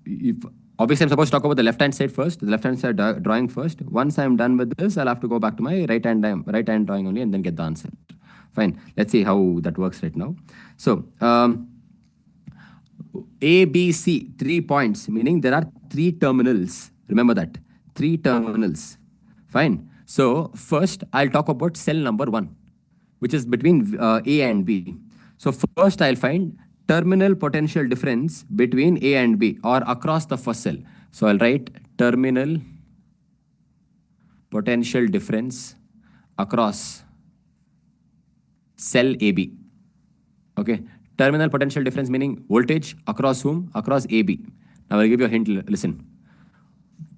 if, obviously I'm supposed to talk about the left-hand side first, the left-hand side drawing first. Once I'm done with this, I'll have to go back to my right-hand drawing only and then get the answer. Fine. Let's see how that works right now. So, A, B, C, 3 points, meaning there are 3 terminals. Remember that. 3 terminals. Fine. So, first I'll talk about cell number 1, which is between A and B. So first I'll find terminal potential difference between A and B or across the first cell. So I'll write terminal potential difference across cell AB. Okay. Terminal potential difference meaning voltage across whom? Across AB. Now I'll give you a hint, listen.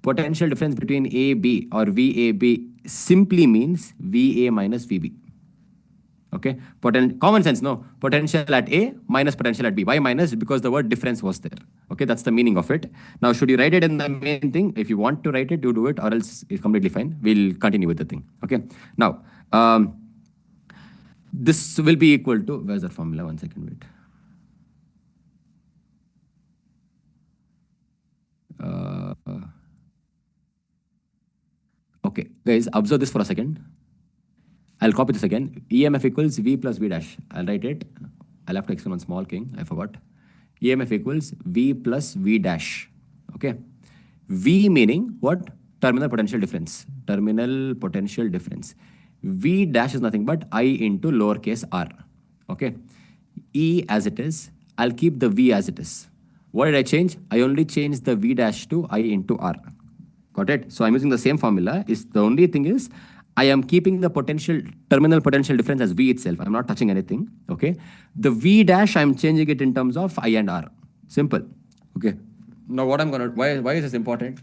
Potential difference between AB or VAB simply means VA minus VB. Okay, common sense, no? Potential at A minus potential at B. Why minus? Because the word difference was there. Okay, that's the meaning of it. Now, should you write it in the main thing? If you want to write it, you do it, or else it's completely fine. We'll continue with the thing. Okay, now, this will be equal to, where's the formula? 1 second, wait. Okay, guys, observe this for a second. I'll copy this again. EMF equals V plus V dash. I'll write it. I'll have to explain one small thing. I forgot. EMF equals V plus V dash. Okay. V meaning what? Terminal potential difference. Terminal potential difference. V dash is nothing but I into lowercase r. Okay. E as it is. I'll keep the V as it is. What did I change? I only changed the V dash to I into r. Got it? So I'm using the same formula. The only thing is, I am keeping the terminal potential difference as V itself. I'm not touching anything. Okay. The V dash, I'm changing it in terms of I and R. Simple. Okay. Now what I'm gonna, why is this important?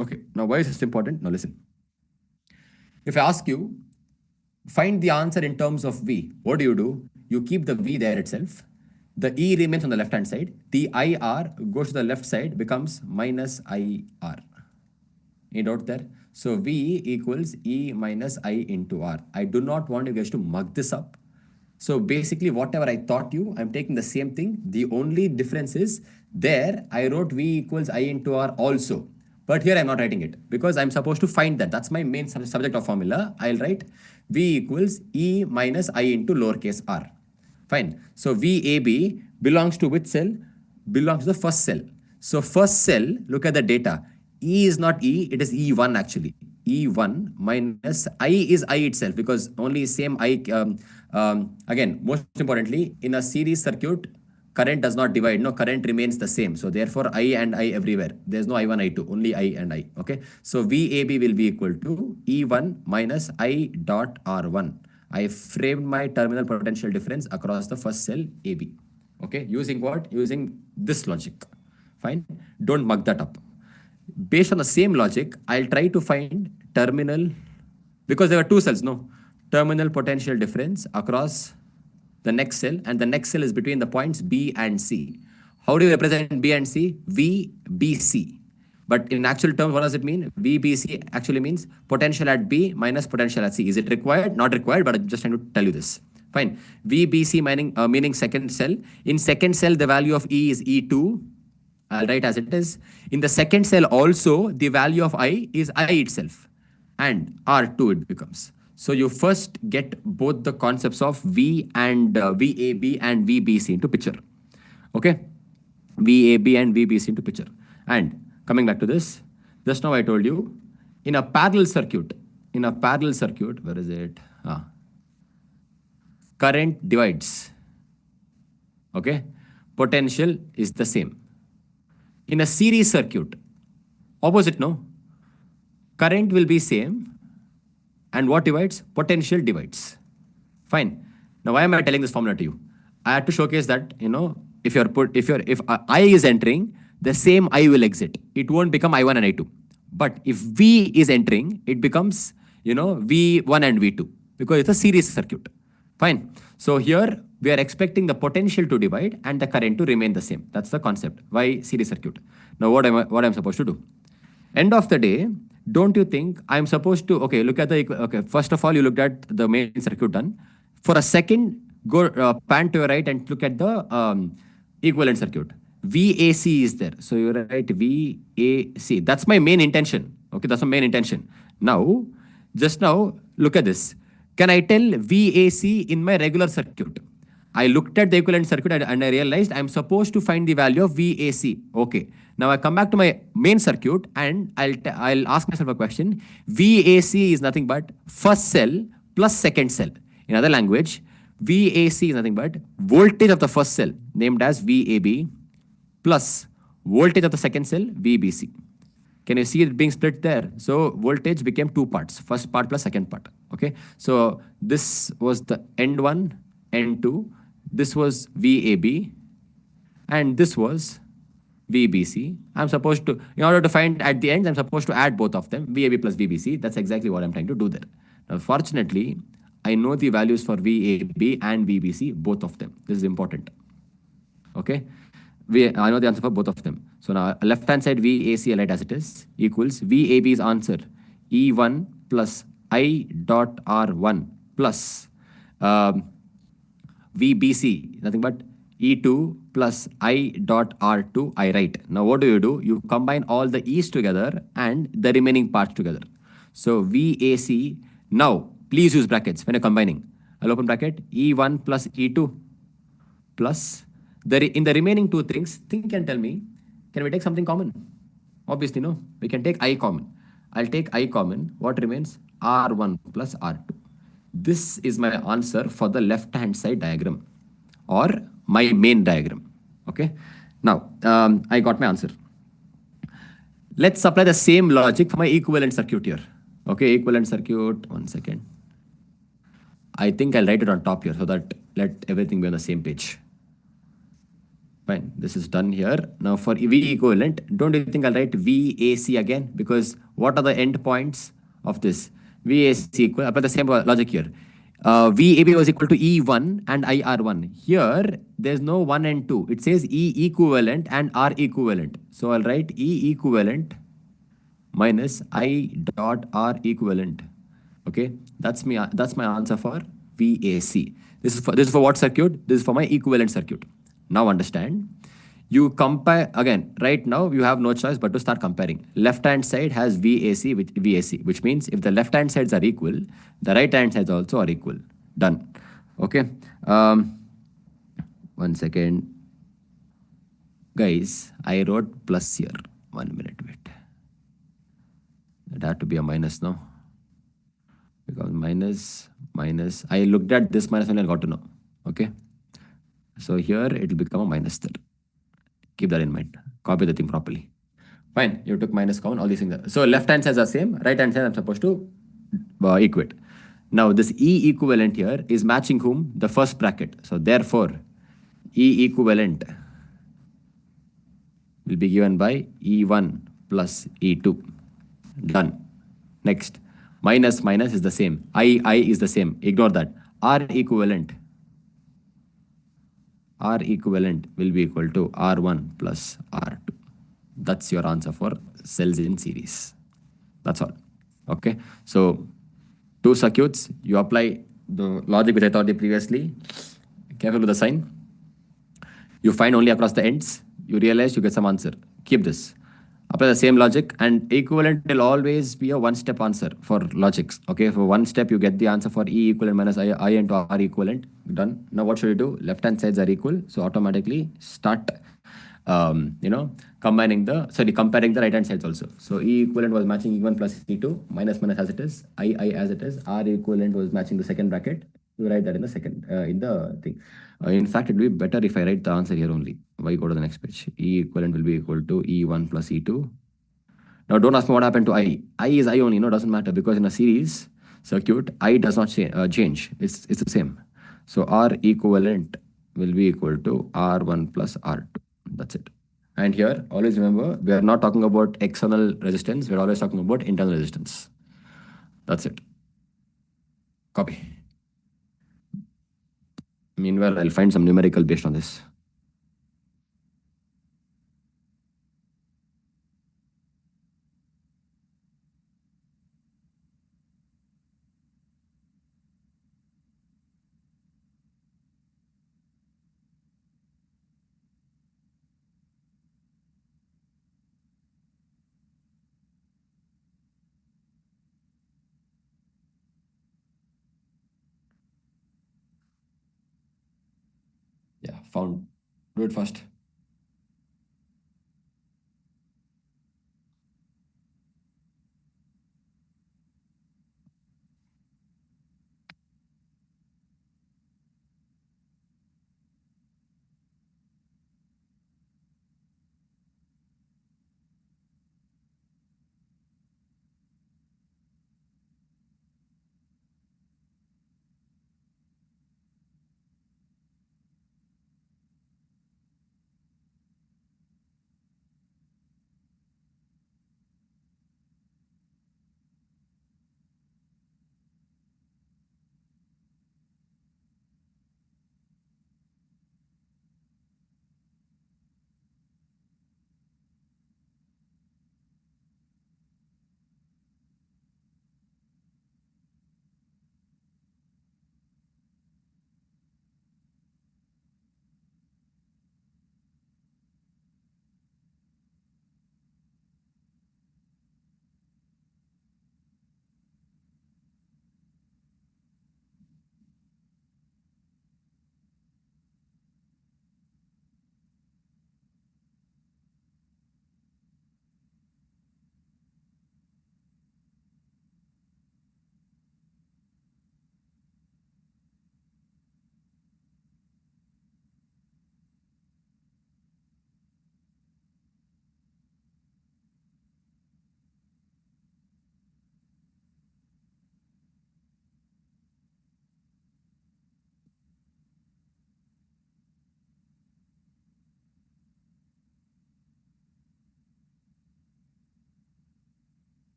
Okay. Now why is this important? Now listen. If I ask you, find the answer in terms of V, what do? You keep the V there itself. The E remains on the left-hand side. The IR goes to the left side, becomes minus IR. Any doubt there? So V equals E minus I into R. I do not want you guys to mug this up. So basically whatever I taught you, I'm taking the same thing. The only difference is there I wrote V equals I into R also. But here I'm not writing it because I'm supposed to find that. That's my main subject of formula. I'll write V equals E minus I into lowercase r. Fine. So VAB belongs to which cell? Belongs to the first cell. So first cell, look at the data. E is not E, it is E1 actually. E1 minus I is I itself because only same I, again, most importantly, in a series circuit, current does not divide. No, current remains the same. So therefore, I and I everywhere. There's no I1, I2, only I and I. Okay. So VAB will be equal to E1 minus I dot R1. I framed my terminal potential difference across the first cell AB. Okay. Using what? Using this logic. Fine. Don't mug that up. Based on the same logic, I'll try to find terminal, because there were 2 cells, no? Terminal potential difference across the next cell, and the next cell is between the points B and C. How do you represent B and C? VBC. But in actual terms, what does it mean? VBC actually means potential at B minus potential at C. Is it required? Not required, but I'm just trying to tell you this. Fine. VBC meaning second cell. In second cell, the value of E is E2. I'll write as it is. In the second cell also, the value of I is I itself. And R2 it becomes. So you first get both the concepts of V and VAB and VBC into picture. Okay? VAB and VBC into picture. And coming back to this, just now I told you, in a parallel circuit, where is it? Current divides. Okay? Potential is the same. In a series circuit, opposite, no? Current will be same. And what divides? Potential divides. Fine. Now, why am I telling this formula to you? I had to showcase that, if I is entering, the same I will exit. It won't become I1 and I2. But if V is entering, it becomes V1 and V2 because it's a series circuit. Fine. So here we are expecting the potential to divide and the current to remain the same. That's the concept. Why series circuit? Now what am I supposed to do? End of the day, don't you think I'm supposed to, look at first of all, you looked at the main circuit done. For a second, go pan to your right and look at the equivalent circuit. VAC is there. So you write VAC. That's my main intention. Okay, that's my main intention. Now, just now, look at this. Can I tell VAC in my regular circuit? I looked at the equivalent circuit and I realized I'm supposed to find the value of VAC. Okay. Now I come back to my main circuit and I'll ask myself a question. VAC is nothing but first cell plus second cell. In other language, VAC is nothing but voltage of the first cell named as VAB plus voltage of the second cell VBC. Can you see it being split there? So voltage became two parts, first part plus second part. Okay. So this was the end one, end two. This was VAB and this was VBC. I'm supposed to, in order to find at the end, I'm supposed to add both of them, VAB plus VBC. That's exactly what I'm trying to do there. Now, fortunately, I know the values for VAB and VBC, both of them. This is important. Okay. I know the answer for both of them. So now left-hand side VAC I write as it is equals VAB's answer E1 plus I dot R1 plus VBC, nothing but E2 plus I dot R2 I write. Now what do? You combine all the E's together and the remaining parts together. So VAC, now please use brackets when you're combining. I'll open bracket E1 plus E2 plus in the remaining two things, think and tell me, can we take something common? Obviously, no. We can take I common. I'll take I common. What remains? R1 plus R2. This is my answer for the left-hand side diagram or my main diagram. Okay. Now, I got my answer. Let's apply the same logic for my equivalent circuit here. Okay, equivalent circuit. 1 second. I think I'll write it on top here so that let everything be on the same page. Fine, this is done here. Now for V equivalent, don't you think I'll write VAC again? Because what are the endpoints of this? VAC equal, apply the same logic here. VAB was equal to E1 and IR1. Here, there's no 1 and 2. It says E equivalent and R equivalent. So I'll write E equivalent minus I dot R equivalent. Okay, that's my answer for VAC. This is for what circuit? This is for my equivalent circuit. Now understand, you compare again. Right now you have no choice but to start comparing. Left hand side has VAC with VAC, which means if the left hand sides are equal, the right hand sides also are equal. Done. Okay. 1 second, guys. I wrote plus here. 1 minute. Wait. It had to be a minus now. Because minus. I looked at this minus and I got to know. Okay. So here it will become a minus there. Keep that in mind. Copy the thing properly. Fine. You took minus common, all these things. So left hand sides are same. Right hand side I'm supposed to equate. Now this E equivalent here is matching whom? The first bracket. So therefore E equivalent will be given by E1 plus E2. Done. Next. Minus is the same. I is the same. Ignore that. R equivalent will be equal to R1 plus R2. That's your answer for cells in series. That's all. Okay. So two circuits, you apply the logic which I taught you previously. Careful with the sign. You find only across the ends. You realize you get some answer. Keep this. Apply the same logic, and equivalent will always be a one-step answer for logics. Okay, for one step you get the answer for E equivalent minus I into R equivalent. Done. Now what should you do? Left hand sides are equal, so automatically start comparing the right hand sides also. So E equivalent was matching E1 plus E2, minus as it is, I as it is. R equivalent was matching the second bracket. You write that in the second in the thing. In fact, it will be better if I write the answer here only. Why go to the next page? E equivalent will be equal to E1 plus E2. Now don't ask me what happened to I. I is I only. No, doesn't matter, because in a series circuit, I does not change. It's the same. So R equivalent will be equal to R1 plus R2. That's it. And here, always remember, we are not talking about external resistance. We're always talking about internal resistance. That's it. Copy. Meanwhile, I'll find some numerical based on this. Yeah, found. Do it fast.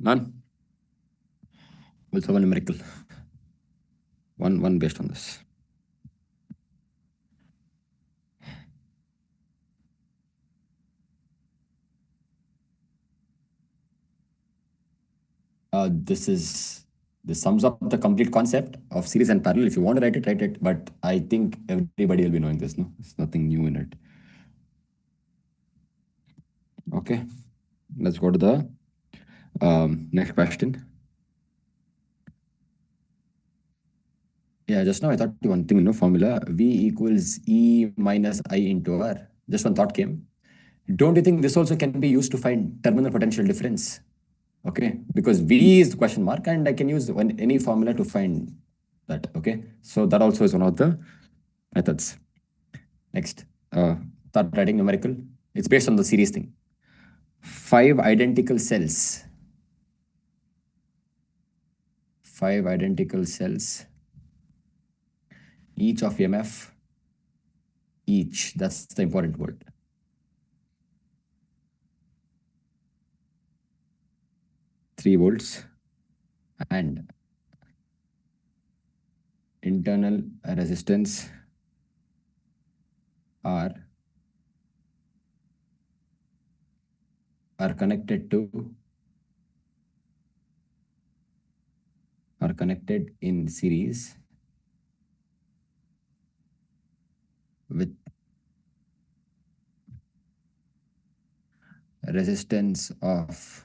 None. We'll solve a numerical. One based on this. This sums up the complete concept of series and parallel. If you want to write it, write it. But I think everybody will be knowing this. No, it's nothing new in it. Okay, let's go to the next question. Yeah, just now I thought one thing, formula V equals E minus I into R. Just one thought came. Don't you think this also can be used to find terminal potential difference? Okay, because V is the question mark and I can use any formula to find that. Okay, so that also is one of the methods. Next, start writing numerical. It's based on the series thing. 5 identical cells. 5 identical cells. Each of EMF. Each, that's the important word. Three volts and internal resistance are connected in series with resistance of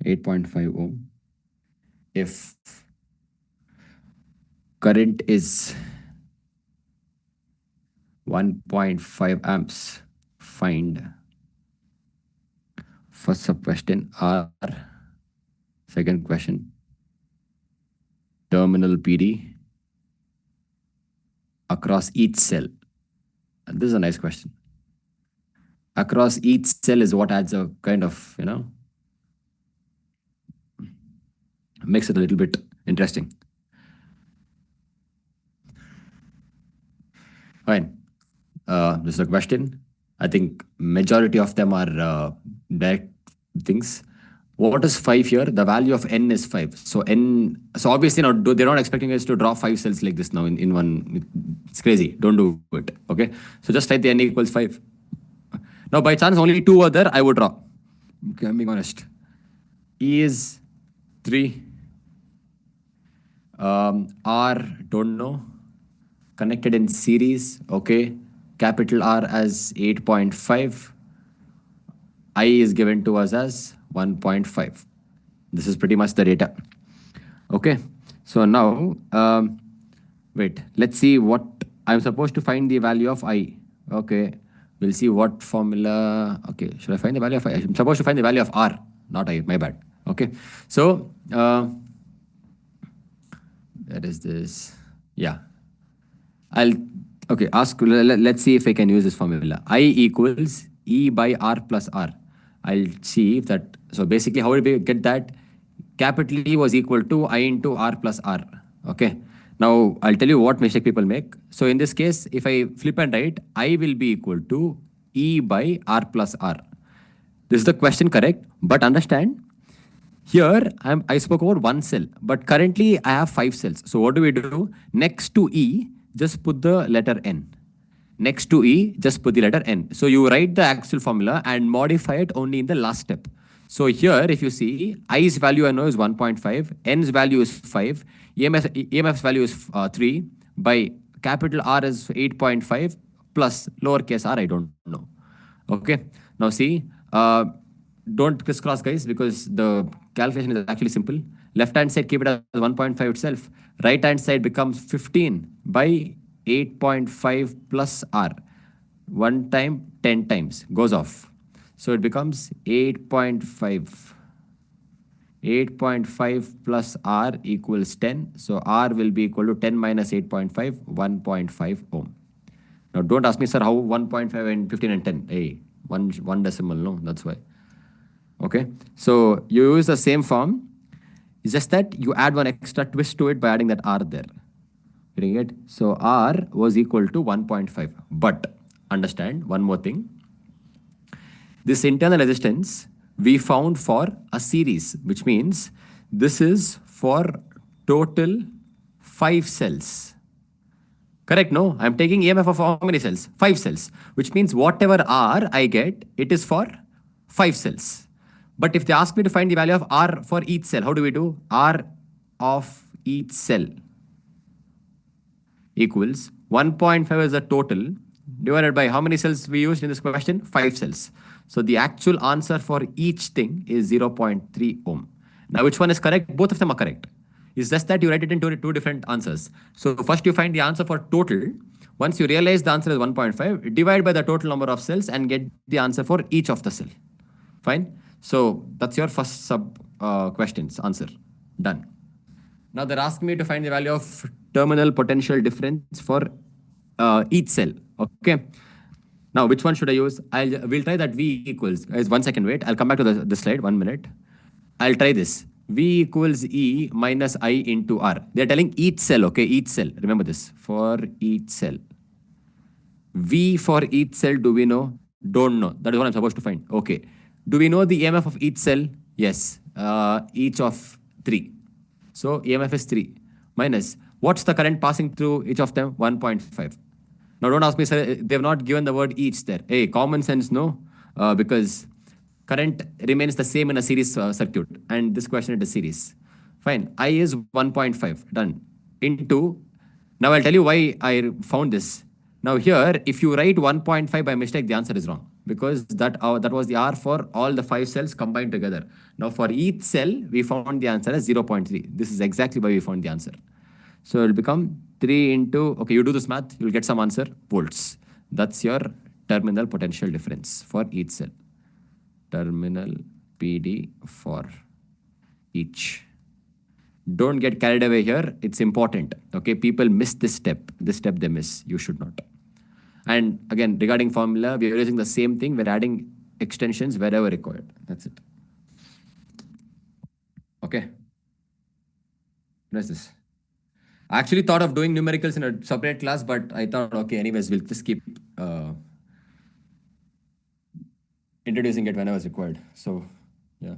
8.5 ohm. If current is 1.5 amps, find first sub question R. Second question, terminal PD across each cell. And this is a nice question. Across each cell is what adds a kind of, makes it a little bit interesting. Fine. This is a question. I think majority of them are direct things. What is 5 here? The value of n is 5. So obviously now they're not expecting us to draw 5 cells like this now in one. It's crazy. Don't do it. Okay. So just write the n equals 5. Now by chance only 2 are there, I would draw. Okay, I'm being honest. E is 3. R, don't know. Connected in series, okay. Capital R as 8.5. I is given to us as 1.5. This is pretty much the data. Okay. So now, wait, let's see what I'm supposed to find the value of I. Okay. We'll see what formula. Okay. Should I find the value of I? I'm supposed to find the value of R, not I. My bad. Okay. So, that is this. Yeah. Let's see if I can use this formula. I equals E by R plus R. I'll see if that, so basically how did we get that? Capital E was equal to I into R plus R. Okay. Now I'll tell you what mistake people make. So in this case, if I flip and write, I will be equal to E by R plus R. This is the question correct, but understand, here I spoke about one cell, but currently I have 5 cells. So what do we do? Next to E, just put the letter N. Next to E, just put the letter N. So you write the actual formula and modify it only in the last step. So here, if you see, I's value I know is 1.5, N's value is 5, EMF's value is 3, by capital R is 8.5, plus lowercase r, I don't know. Okay. Now see, don't crisscross, guys, because the calculation is actually simple. Left hand side, keep it as 1.5 itself. Right hand side becomes 15 by 8.5 plus r. 1 time, 10 times goes off. So it becomes 8.5. 8.5 plus r equals 10. So r will be equal to 10 minus 8.5, 1.5 ohm. Now don't ask me, sir, how 1.5 and 15 and 10? Hey, one decimal, no, that's why. Okay, so you use the same form. It's just that you add one extra twist to it by adding that R there. Getting it? So R was equal to 1.5. But understand one more thing. This internal resistance we found for a series, which means this is for total 5 cells. Correct? No, I'm taking EMF of how many cells? 5 cells, which means whatever R I get, it is for 5 cells. But if they ask me to find the value of R for each cell, how do we do? R of each cell equals 1.5 is the total divided by how many cells we used in this question? 5 cells. So the actual answer for each thing is 0.3 ohm. Now, which one is correct? Both of them are correct. It's just that you write it into two different answers. So first you find the answer for total. Once you realize the answer is 1.5, divide by the total number of cells and get the answer for each of the cell. Fine. So that's your first sub questions answer. Done. Now they're asking me to find the value of terminal potential difference for each cell. Okay. Now, which one should I use? We'll try that V equals. Guys, 1 second, wait. I'll come back to the slide. 1 minute. I'll try this. V equals E minus I into R. They're telling each cell, okay? Each cell. Remember this. For each cell. V for each cell, do we know? Don't know. That is what I'm supposed to find. Okay. Do we know the EMF of each cell? Yes. Each of 3. So EMF is 3. Minus. What's the current passing through each of them? 1.5. Now don't ask me, sir, they've not given the word each there. Hey, common sense, no? Because current remains the same in a series circuit. And this question is a series. Fine. I is 1.5. Done. Into. Now I'll tell you why I found this. Now here, if you write 1.5 by mistake, the answer is wrong. Because that was the R for all the 5 cells combined together. Now for each cell, we found the answer as 0.3. This is exactly why we found the answer. So it will become 3 into, okay, you do this math, you'll get some answer, volts. That's your terminal potential difference for each cell. Terminal PD for each. Don't get carried away here. It's important. Okay, people miss this step. This step they miss. You should not. And again, regarding formula, we are using the same thing. We're adding extensions wherever required. That's it. Okay. What is this? I actually thought of doing numericals in a separate class, but I thought, okay, anyways, we'll just keep introducing it whenever it's required. So, yeah.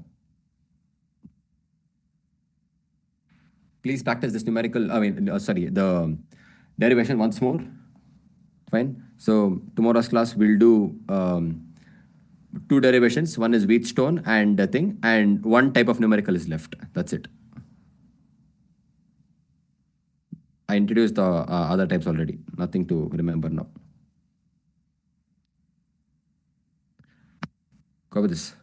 Please practice this numerical, the derivation once more. Fine. So, tomorrow's class, we'll do 2 derivations. One is Wheatstone and the thing, and 1 type of numerical is left. That's it. I introduced the other types already. Nothing to remember now. Cover this.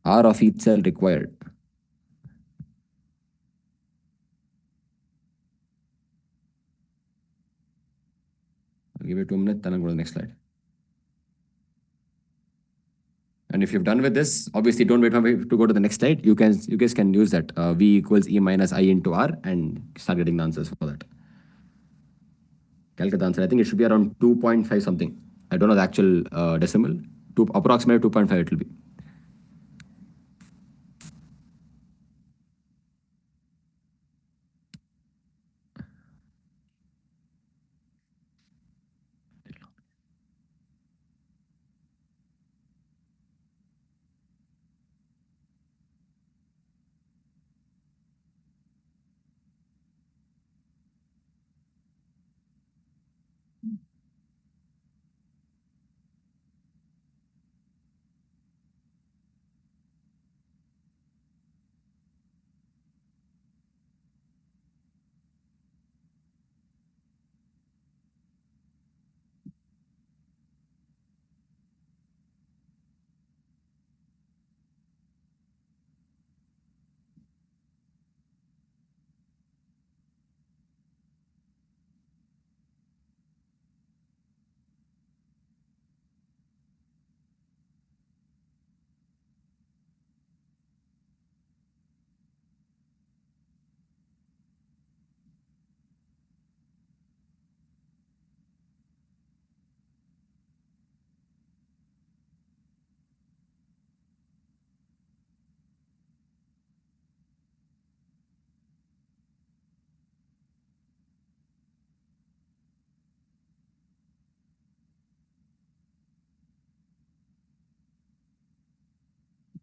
R of each cell required. I'll give you 2 minutes, then I'll go to the next slide. And if you've done with this, obviously don't wait for me to go to the next slide. You guys can use that V equals E minus I into R and start getting the answers for that. Calculate the answer. I think it should be around 2.5 something. I don't know the actual decimal. Approximately 2.5 it will be.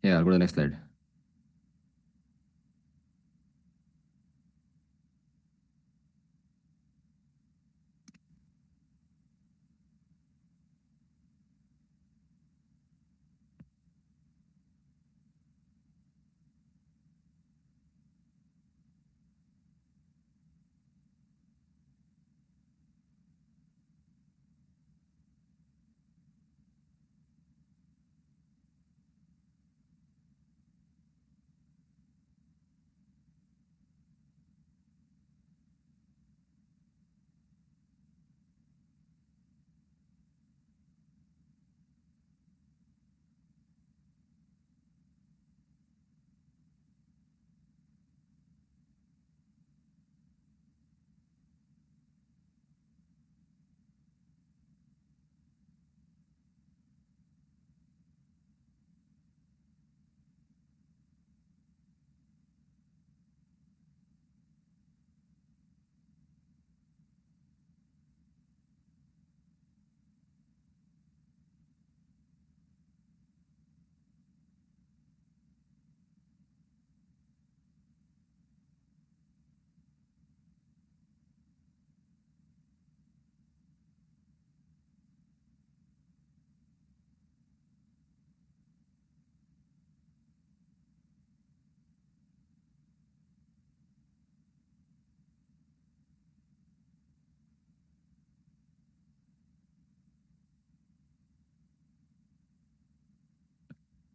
Yeah, I'll go to the next slide.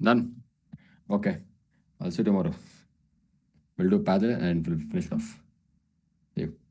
Done. Okay. I'll see you tomorrow. We'll do paddle and we'll finish off. See you.